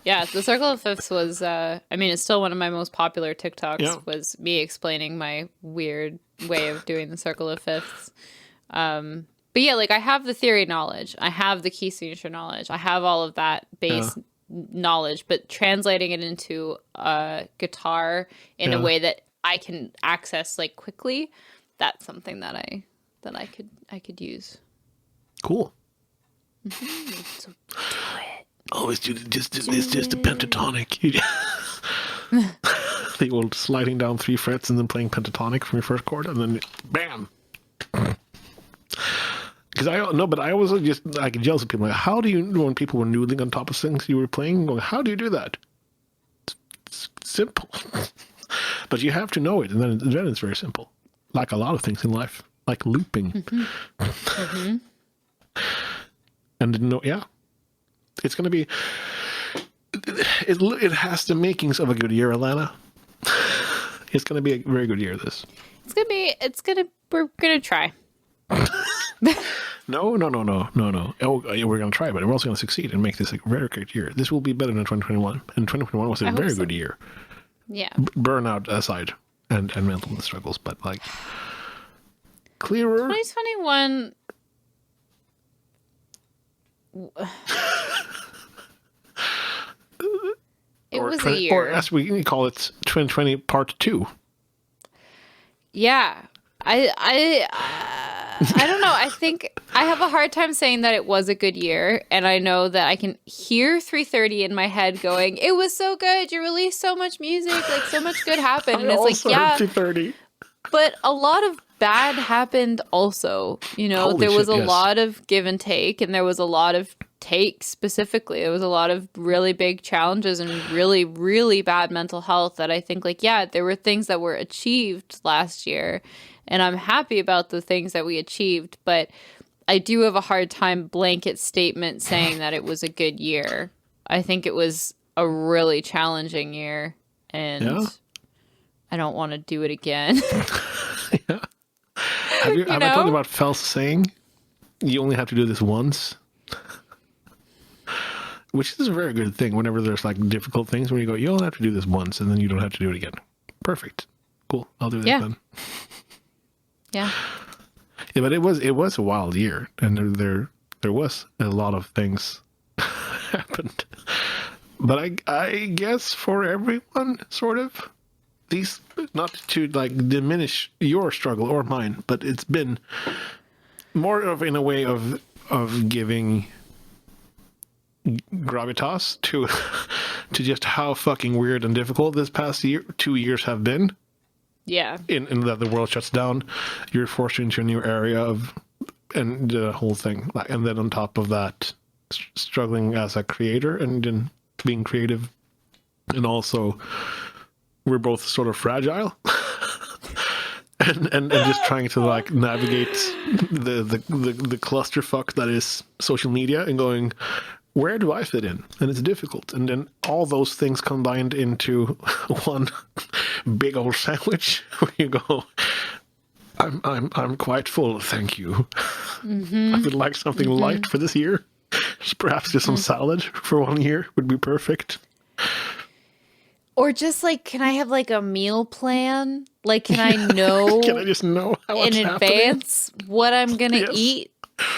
Yeah, the circle of fifths was, it's still one of my most popular TikToks, was me explaining my weird way of doing the circle of fifths. But yeah, like I have the theory knowledge. I have the key signature knowledge. I have all of that base knowledge, but translating it into guitar in a way that I can access like quickly, that's something that I could use. Cool. Mm-hmm. So do it. Oh, it's just a pentatonic. The old sliding down 3 frets and then playing pentatonic from your first chord, and then bam. Because I was just like jealous of people. Like, how do you, when people were noodling on top of things you were playing, going, how do you do that? It's simple, but you have to know it, and then it's very simple. Like a lot of things in life, like looping. Mm-hmm. Mm-hmm. And it's going to be, it has the makings of a good year, Alanna. It's going to be a very good year. This. We're gonna try. No. Oh, yeah, we're going to try, but we're also going to succeed and make this a very great year. This will be better than 2021, and 2021 was a very good year. Yeah. Burnout aside, and mental struggles, but like clearer. 2021. It was a year. Or as we call it, 2020 Part 2. Yeah. I don't know. I think I have a hard time saying that it was a good year, and I know that I can hear 3:30 in my head going, "It was so good. You released so much music. Like so much good happened." And it's like, yeah, 3:30. But a lot of bad happened also. You know, Holy there was shit, a yes. lot of give and take, and there was a lot of takes specifically. There was a lot of really big challenges and really, really bad mental health that I think, like, yeah, there were things that were achieved last year, and I'm happy about the things that we achieved, but I do have a hard time blanket statement saying that it was a good year. I think it was a really challenging year, and I don't want to do it again. Yeah. Have I talked about Fel's saying, you only have to do this once? Which is a very good thing whenever there's like difficult things where you go, you only have to do this once and then you don't have to do it again. Perfect. Cool. I'll do that then. Yeah. Yeah, but it was a wild year, and there was a lot of things happened. But I guess for everyone, sort of, these, not to like diminish your struggle or mine, but it's been more of in a way of giving gravitas to just how fucking weird and difficult this past 2 years have been. Yeah. In that the world shuts down, you're forced into a new area and the whole thing. And then on top of that, struggling as a creator and then being creative. And also, we're both sort of fragile. and just trying to like navigate the clusterfuck that is social media and going, where do I fit in? And it's difficult. And then all those things combined into one big old sandwich where you go, I'm quite full, thank you. I would like something light for this year. Perhaps just some salad for 1 year would be perfect. Or just like, can I have like a meal plan? Like, can I know Can I just know how in advance what I'm going to eat?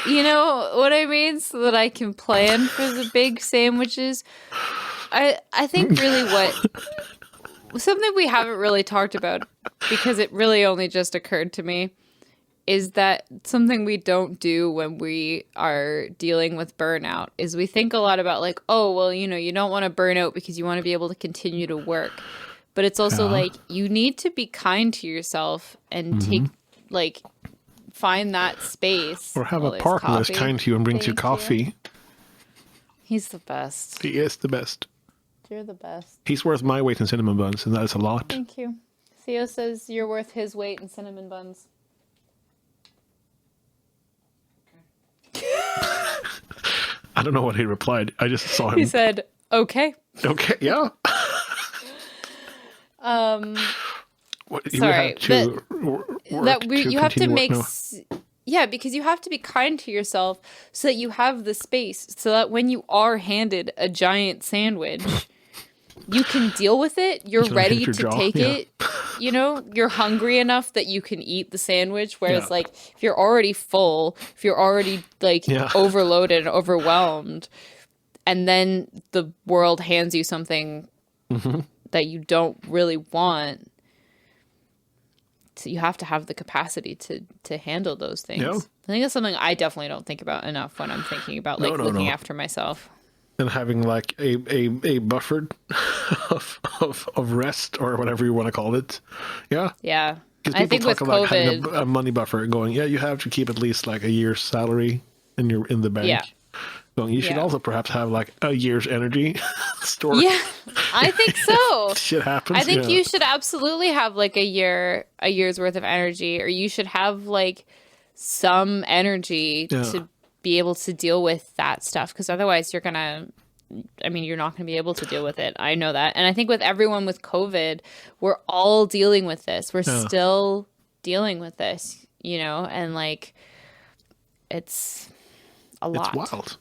You know what I mean? So that I can plan for the big sandwiches. I think really something we haven't really talked about, because it really only just occurred to me, is that something we don't do when we are dealing with burnout is we think a lot about like, oh, well, you know, you don't want to burn out because you want to be able to continue to work. But it's also like, you need to be kind to yourself and take like, find that space. Or have a partner that's kind to you and brings you coffee. He's the best. He is the best. You're the best. He's worth my weight in cinnamon buns, and that is a lot. Thank you. Theo says you're worth his weight in cinnamon buns. I don't know what he replied. I just saw him. He said, okay. Okay, yeah. Sorry, you have to make... Yeah, because you have to be kind to yourself so that you have the space, so that when you are handed a giant sandwich, you can deal with it. You're ready to take it. You know, you're hungry enough that you can eat the sandwich. Whereas, like, if you're already full, if you're already, like, overloaded and overwhelmed, and then the world hands you something that you don't really want, so you have to have the capacity to handle those things. Yeah. I think that's something I definitely don't think about enough when I'm thinking about like looking after myself. And having like a buffer of rest or whatever you want to call it. Yeah. Yeah. I think with COVID, having a money buffer going, you have to keep at least like a year's salary in the bank. Yeah. Going, you should also perhaps have like a year's energy stored. Yeah, I think so. Shit happens. I think you should absolutely have like a year's worth of energy, or you should have like some energy to be able to deal with that stuff. Because otherwise, you're gonna I mean, you're not going to be able to deal with it. I know that. And I think with everyone with COVID, we're all dealing with this. We're still dealing with this, you know, and like, it's a lot. It's wild.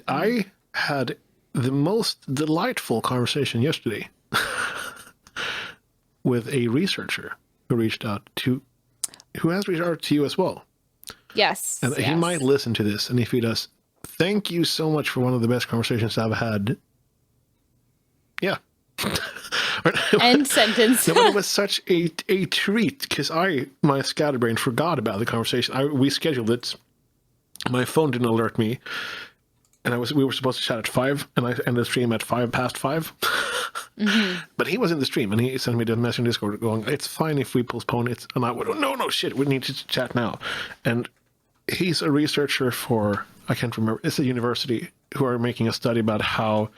I had the most delightful conversation yesterday with a researcher who has reached out to you as well. Yes. And he might listen to this, and if he does, thank you so much for one of the best conversations I've had. Yeah. End sentence. No, but it was such a treat, because my scatterbrain forgot about the conversation. We scheduled it. My phone didn't alert me. And we were supposed to chat at 5, and I ended the stream at 5:05. But he was in the stream, and he sent me the message in Discord going, it's fine if we postpone it. And I went, no, shit, we need to chat now. And he's a researcher for, I can't remember, it's a university, who are making a study about how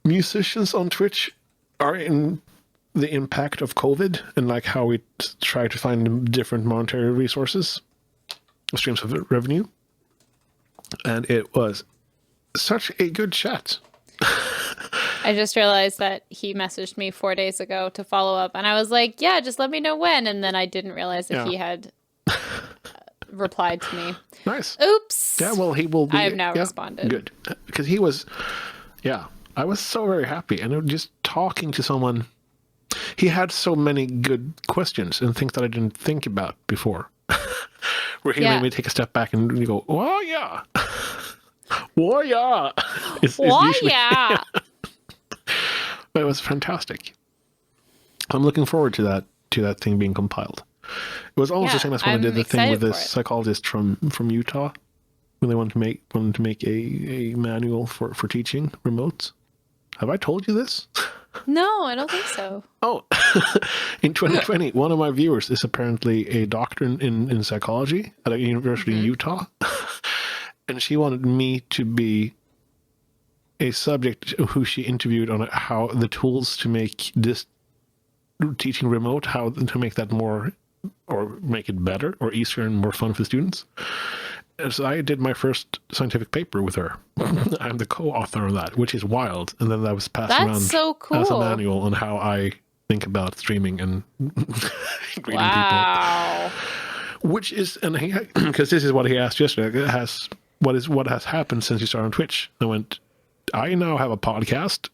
musicians on Twitch are in the impact of COVID, and like how we try to find different monetary resources, streams of revenue. And it was such a good chat. I just realized that he messaged me 4 days ago to follow up, and I was like, yeah, just let me know when. And then I didn't realize that he had replied to me. Nice. Oops. Yeah, well, he will be. I have now responded. Good. Because he was, I was so very happy. And just talking to someone, he had so many good questions and things that I didn't think about before. Where he made me take a step back and you go, oh, yeah. Oh, yeah. Yeah. But it was fantastic. I'm looking forward to that thing being compiled. It was almost the same as when I did the thing with this psychologist from Utah, when they wanted to make a manual for teaching remote. Have I told you this? No, I don't think so. Oh, in 2020, one of my viewers is apparently a doctor in psychology at a university in Utah. And she wanted me to be a subject who she interviewed on how the tools to make this teaching remote, how to make that more, or make it better or easier and more fun for students. And so I did my first scientific paper with her. I'm the co-author of that, which is wild. And then that was passed around so cool. as a manual on how I think about streaming and greeting people. Which is, and because this is what he asked yesterday, what has happened since you started on Twitch? I went, I now have a podcast,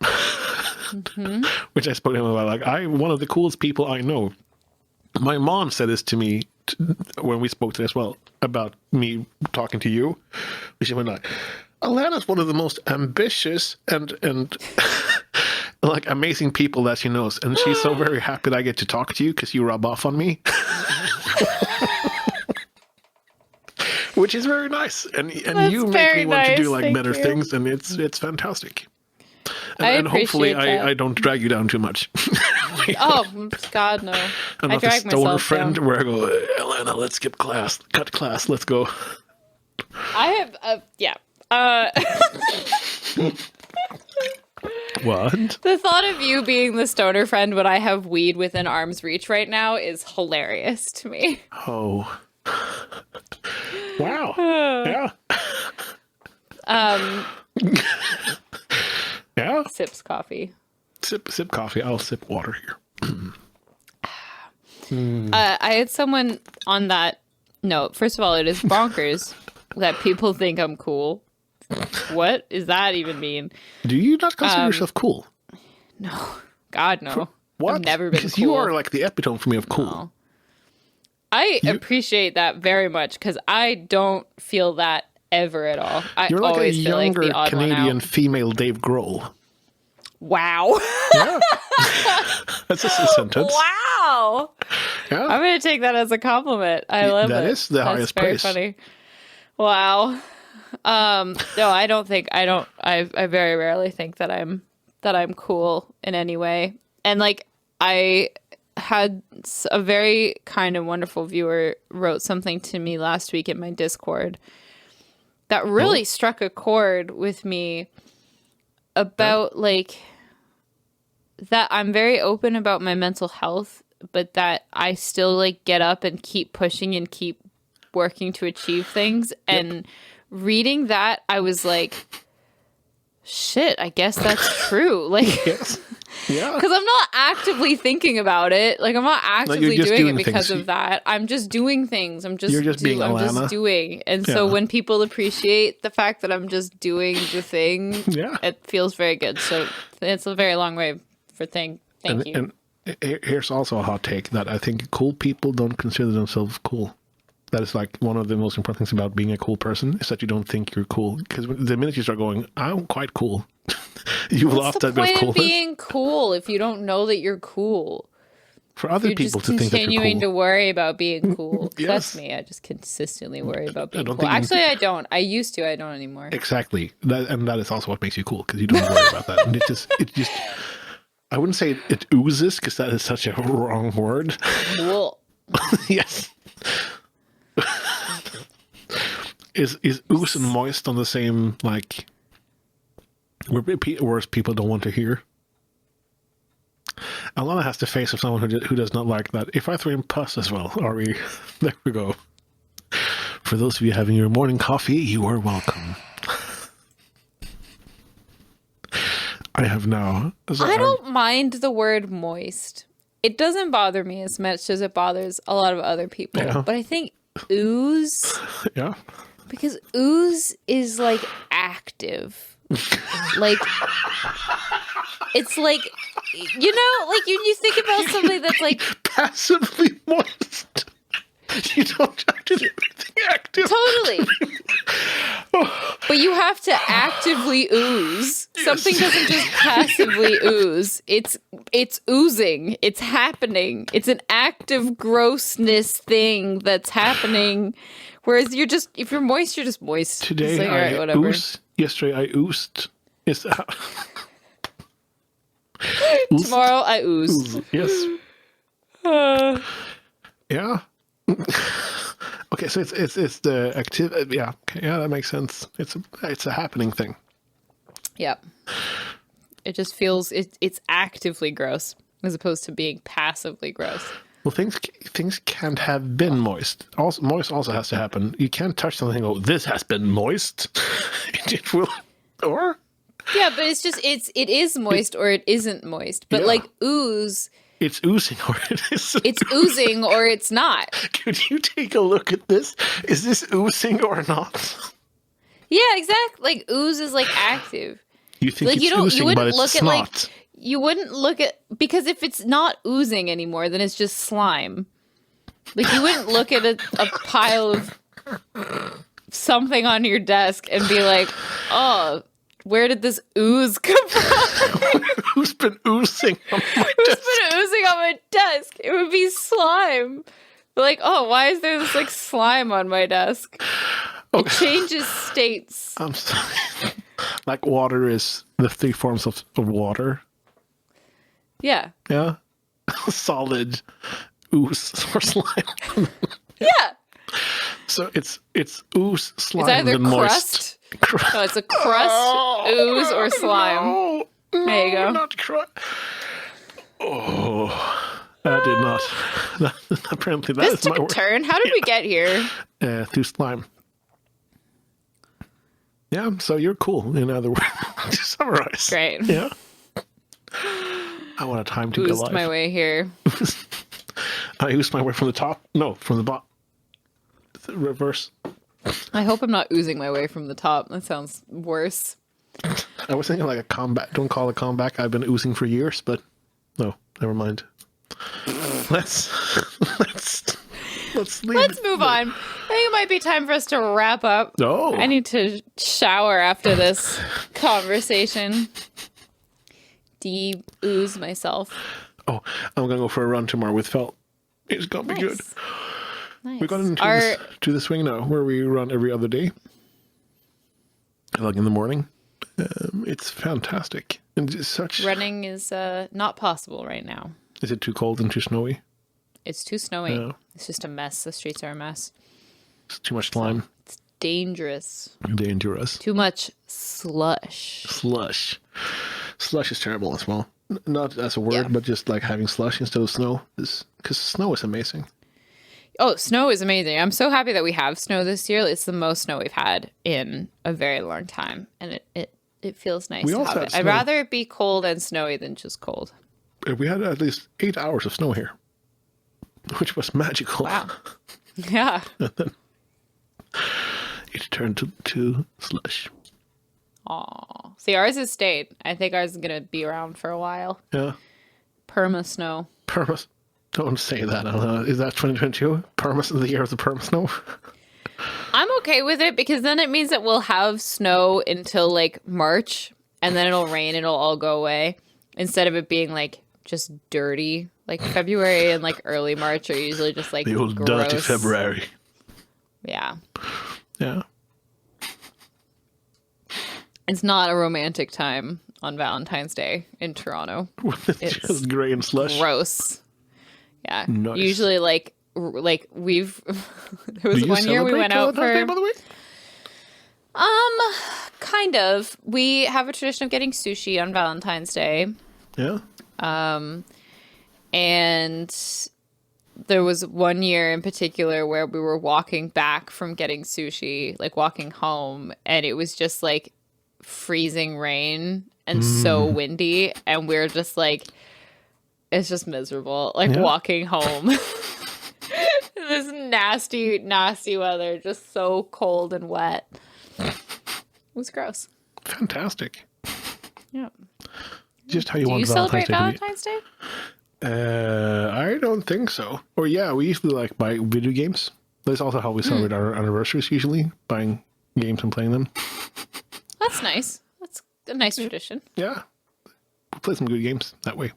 which I spoke to him about. Like, one of the coolest people I know. My mom said this to me when we spoke to this, well, about me talking to you. She went like, Alanna's one of the most ambitious and like amazing people that she knows, and she's so very happy that I get to talk to you because you rub off on me. Which is very nice, and you make me want to do like better things, and it's fantastic. And hopefully I don't drag you down too much. Oh God, no! I'm not the stoner friend down. Where I go, Alanna, let's skip class, cut class, let's go. I have, What? The thought of you being the stoner friend when I have weed within arm's reach right now is hilarious to me. Oh. Wow. Yeah. Yeah. Sips coffee. Sip coffee. I'll sip water here. I had someone on that note. First of all, it is bonkers that people think I'm cool. What does that even mean? Do you not consider yourself cool? No. God, no. What? I've never been cool. Because you are like the epitome for me of cool. No. I appreciate that very much because I don't feel that ever at all. You're like always a feel younger like the odd Canadian female Dave Grohl. Wow. Yeah. That's just a sentence. Wow. Yeah. I'm going to take that as a compliment. I love it. That is the highest praise. That's very funny. Wow. No, I very rarely think that I'm cool in any way. And like, I had a very kind and wonderful viewer wrote something to me last week in my Discord that really struck a chord with me about like that I'm very open about my mental health, but that I still like get up and keep pushing and keep working to achieve things. And reading that, I was like, shit, I guess that's true. Like, Yes. Yeah. because I'm not actively thinking about it. Like, I'm not actively just doing doing it because things. of that. I'm just doing things. I'm just You're just being I'm Alanna. just doing. And so Yeah. when people appreciate the fact that I'm just doing the thing, Yeah. it feels very good. So it's a very long way for thank you. And here's also a hot take that I think cool people don't consider themselves cool. That is like one of the most important things about being a cool person is that you don't think you're cool. Because the minute you start going, I'm quite cool, you've What's lost the that bit of point of coolness. being cool if you don't know that you're cool? For other You're people just to think that you're continuing cool. to worry about being cool. Yes. That's me. I just consistently worry about being don't cool. think you- Actually, I don't. I used to. I don't anymore. Exactly. And that is also what makes you cool, because you don't worry about that. And it just, I wouldn't say it oozes, because that is such a wrong word. Cool. Yes. Is ooze and moist on the same, like, words people don't want to hear? Alanna has the face of someone who does not like that. If I throw in pus as well, are we? There we go. For those of you having your morning coffee, you are welcome. I have now. I don't mind the word moist. It doesn't bother me as much as it bothers a lot of other people. Yeah. But I think ooze, Yeah. because ooze is like active. Like, it's like, you know, like you think about something that's like Passively moist. You don't have to do anything active. totally. But you have to actively ooze. Something doesn't just passively ooze. It's oozing. It's happening. It's an active grossness thing that's happening. Whereas if you're moist, you're just moist. Today It's like, all right, I whatever. ooze. Yesterday I oozed. Is that Tomorrow I ooze. Yes. Yeah. Okay, so it's the active. Yeah. Okay, yeah, that makes sense. It's a happening thing. Yep. It just feels it's actively gross as opposed to being passively gross. Well, things can't have been moist. Also, moist also has to happen. You can't touch something and go, "This has been moist." It will, or Yeah, but it's just it is moist or it isn't moist. But Yeah. like ooze, it's oozing or it isn't. it's oozing or it's not. Could you take a look at this? Is this oozing or not? Yeah, exactly. Like ooze is like active. You think Like it's you oozing, but wouldn't it's look at not. like you wouldn't look at because if it's not oozing anymore, then it's just slime. Like you wouldn't look at a pile of something on your desk and be like, "Oh, where did this ooze come from? Who's been oozing on my Who's desk? been oozing on my desk?" It would be slime. Like, oh, why is there this like slime on my desk? It changes states. I'm sorry. Like water is the three forms of water. Yeah. Yeah. Solid, ooze, or slime. Yeah. So it's ooze, slime, It's either then moist. crust. Oh, it's a crust, ooze, or slime. No, There you go. Not crust. Oh, I did not. Apparently, that This is my took a word. turn. How did we get here? Through slime. Yeah, so you're cool, in other words, to summarize. Great. Yeah. I want a time to be Oozed alive. my way here. I oozed my way from the top. No, from the bottom. Reverse. I hope I'm not oozing my way from the top. That sounds worse. I was thinking like a comeback. Don't call it a comeback. I've been oozing for years, but no, never mind. Let's leave. Let's move on. I think it might be time for us to wrap up. Oh. I need to shower after this conversation. De-ooze myself. Oh, I'm gonna go for a run tomorrow with Felt. It's gonna be good. Nice. We got into to the swing now, where we run every other day, like in the morning. It's fantastic, and it's such. Running is not possible right now. Is it too cold and too snowy? It's too snowy. Yeah. It's just a mess. The streets are a mess. It's too much slime. It's dangerous. Dangerous. Too much slush. Slush. Slush is terrible as well. Not as a word, Yeah. but just like having slush instead of snow. Because snow is amazing. Oh, snow is amazing. I'm so happy that we have snow this year. It's the most snow we've had in a very long time. And It feels nice We to also have had it. I'd snow. rather it be cold and snowy than just cold. We had at least 8 hours of snow here, which was magical. Wow. Yeah. It turned to slush. Aw. See, ours has stayed. I think ours is going to be around for a while. Yeah. Perma snow. Perma. Don't say that. Is that 2022? Perma, the year of the perma snow? I'm okay with it because then it means that we'll have snow until like March and then it'll rain and it'll all go away instead of it being like just dirty. Like February and like early March are usually just like The old gross. dirty February. Yeah. Yeah. It's not a romantic time on Valentine's Day in Toronto. It's just grey and slush. Gross. Yeah. Nice. Usually like we've there was one year we went out Valentine's Day, for by the way? kind of. We have a tradition of getting sushi on Valentine's Day. Yeah. And there was one year in particular where we were walking back from getting sushi, like walking home, and it was just like freezing rain and so windy, and we're just like, it's just miserable, like walking home. This nasty, nasty weather, just so cold and wet. It was gross. Fantastic. Yeah. Just how you Do want you celebrate Valentine's Day to be. Valentine's Day? I don't think so. Or yeah, we usually like buy video games. That's also how we celebrate our anniversaries usually, buying games and playing them. That's nice. That's a nice tradition. Yeah. We play some good games that way.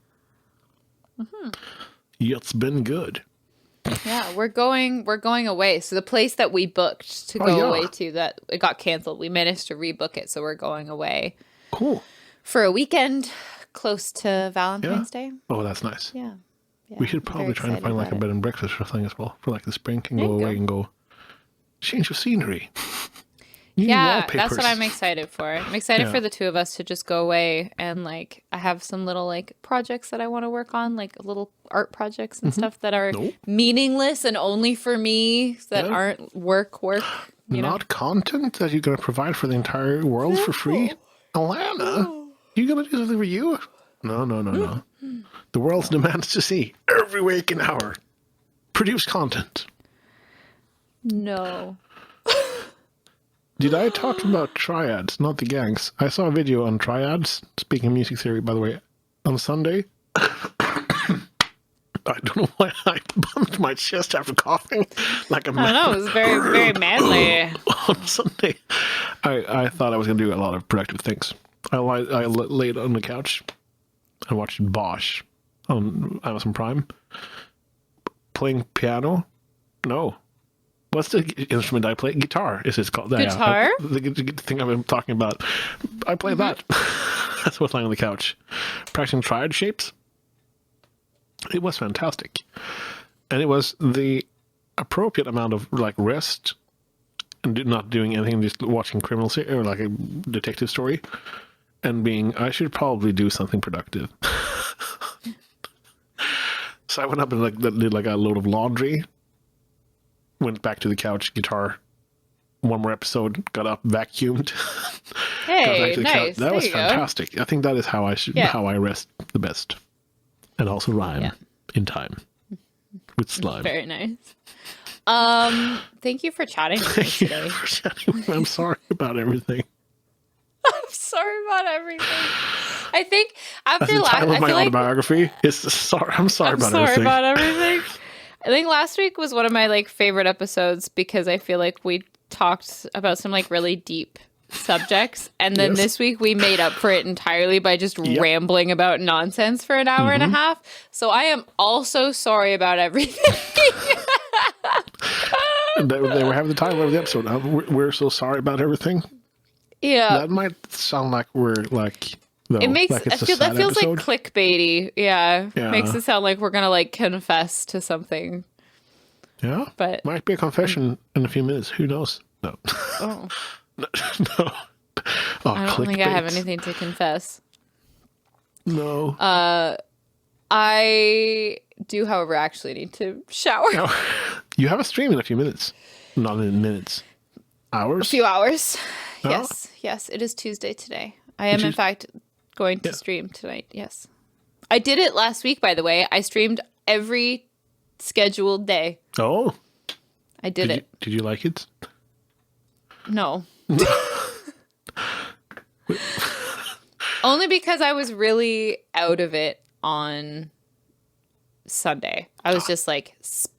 It's been good. Yeah, we're going away. So the place that we booked to go away to, that it got canceled, we managed to rebook it, so we're going away Cool. for a weekend close to Valentine's Day. Oh, that's nice. Yeah. We should probably try and find like a bed and breakfast or something as well for like the spring and There go you away go. and go change of scenery. New Yeah, wallpapers. that's what I'm excited for. I'm excited Yeah. for the two of us to just go away and like I have some little like projects that I want to work on, like little art projects and stuff that are meaningless and only for me that aren't work. You know? Not content that you're going to provide for the entire world for free. Alanna, you going to do something for you? No. The world demands to see every waking hour. Produce content. No. Did I talk about triads, not the gangs? I saw a video on triads, speaking of music theory, by the way, on Sunday. I don't know why I bumped my chest after coughing like a man. I don't know. It was very, very manly. On Sunday, I thought I was going to do a lot of productive things. I laid on the couch and watched Bosch on Amazon Prime. Playing piano? No. What's the instrument I play? Guitar is it called? Guitar? The thing I've been talking about. I play that. That's what's lying on the couch. Practicing triad shapes. It was fantastic. And it was the appropriate amount of like rest and not doing anything, just watching criminal series or like a detective story and being, I should probably do something productive. So I went up and like did like a load of laundry. Went back to the couch, guitar, one more episode, got up, vacuumed. Hey, got back to the nice. couch. That There was you go. fantastic. I think that is how how I rest the best. And also rhyme in time with slime. Very nice. Thank you for chatting with me today. I'm sorry about everything. I'm sorry about everything. I think after The last, title I of my feel like autobiography is sorry. I'm sorry I'm about sorry everything. about everything. I think last week was one of my like favorite episodes because I feel like we talked about some like really deep subjects, and then this week we made up for it entirely by just rambling about nonsense for an hour and a half. So I am also sorry about everything. They were having the title of the episode. We're so sorry about everything. Yeah, That might sound like we're like. Though, it makes like it's a that sad feels episode. like clickbaity. Yeah, Yeah. makes it sound like we're gonna like confess to something. Yeah, But might be a confession in a few minutes. Who knows? No. oh, No. I don't think I have anything to confess. No. I do, however, actually need to shower. No. You have a stream in a few minutes. Not in minutes. Hours? A few hours. Oh. Yes, it is Tuesday today. I am, in fact, going to stream tonight. Yes. I did it last week, by the way. I streamed every scheduled day. Oh. I did it. Did you like it? No. Only because I was really out of it on Sunday. I was just like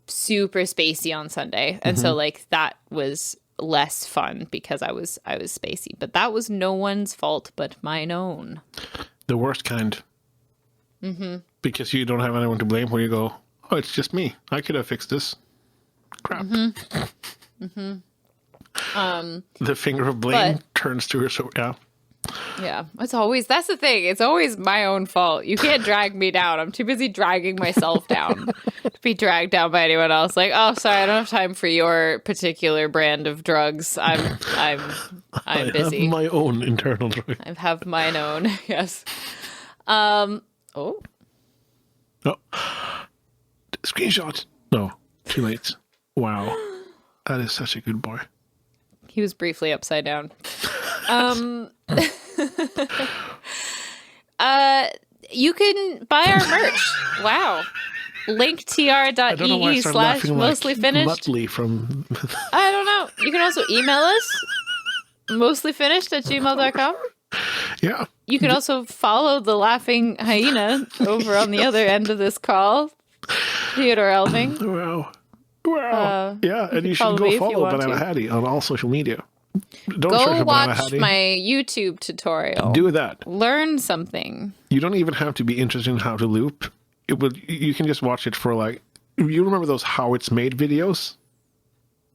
super spacey on Sunday. And so like that was less fun because I was spacey. But that was no one's fault but mine own. The worst kind. Because you don't have anyone to blame where you go, oh, it's just me. I could have fixed this. Crap. The finger of blame turns to her. So yeah, that's the thing. It's always my own fault. You can't drag me down. I'm too busy dragging myself down to be dragged down by anyone else. Like, oh, sorry, I don't have time for your particular brand of drugs. I'm busy. I have my own internal drug. I have mine own. Yes. Oh. Screenshot. No, too late. Wow. That is such a good boy. He was briefly upside down. You can buy our merch. Wow. linktr.ee/mostlyfinished. Muttley from... I don't know. You can also email us. mostlyfinished@gmail.com. Yeah. You can also follow the laughing hyena over on the other end of this call. Theodor Elfving. Wow. Yeah, and you should go follow Banana Hattie on all social media. Don't go watch my YouTube tutorial. Do that. Learn something. You don't even have to be interested in how to loop. You can just watch it for like... You remember those how it's made videos?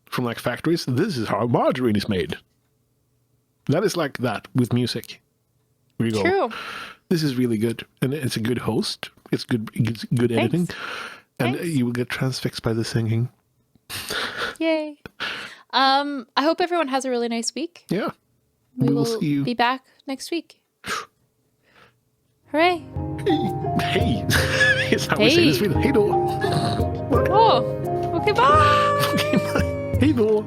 From like factories? This is how margarine is made. That is like that with music. Where you go, this is really good. And it's a good host. It's good editing. And you will get transfixed by the singing. Yay. I hope everyone has a really nice week. Yeah. We will see you. Be back next week. Hooray. Hey. It's how we say this. Hey, door. Oh, okay, bye. Okay, bye. Hey, door.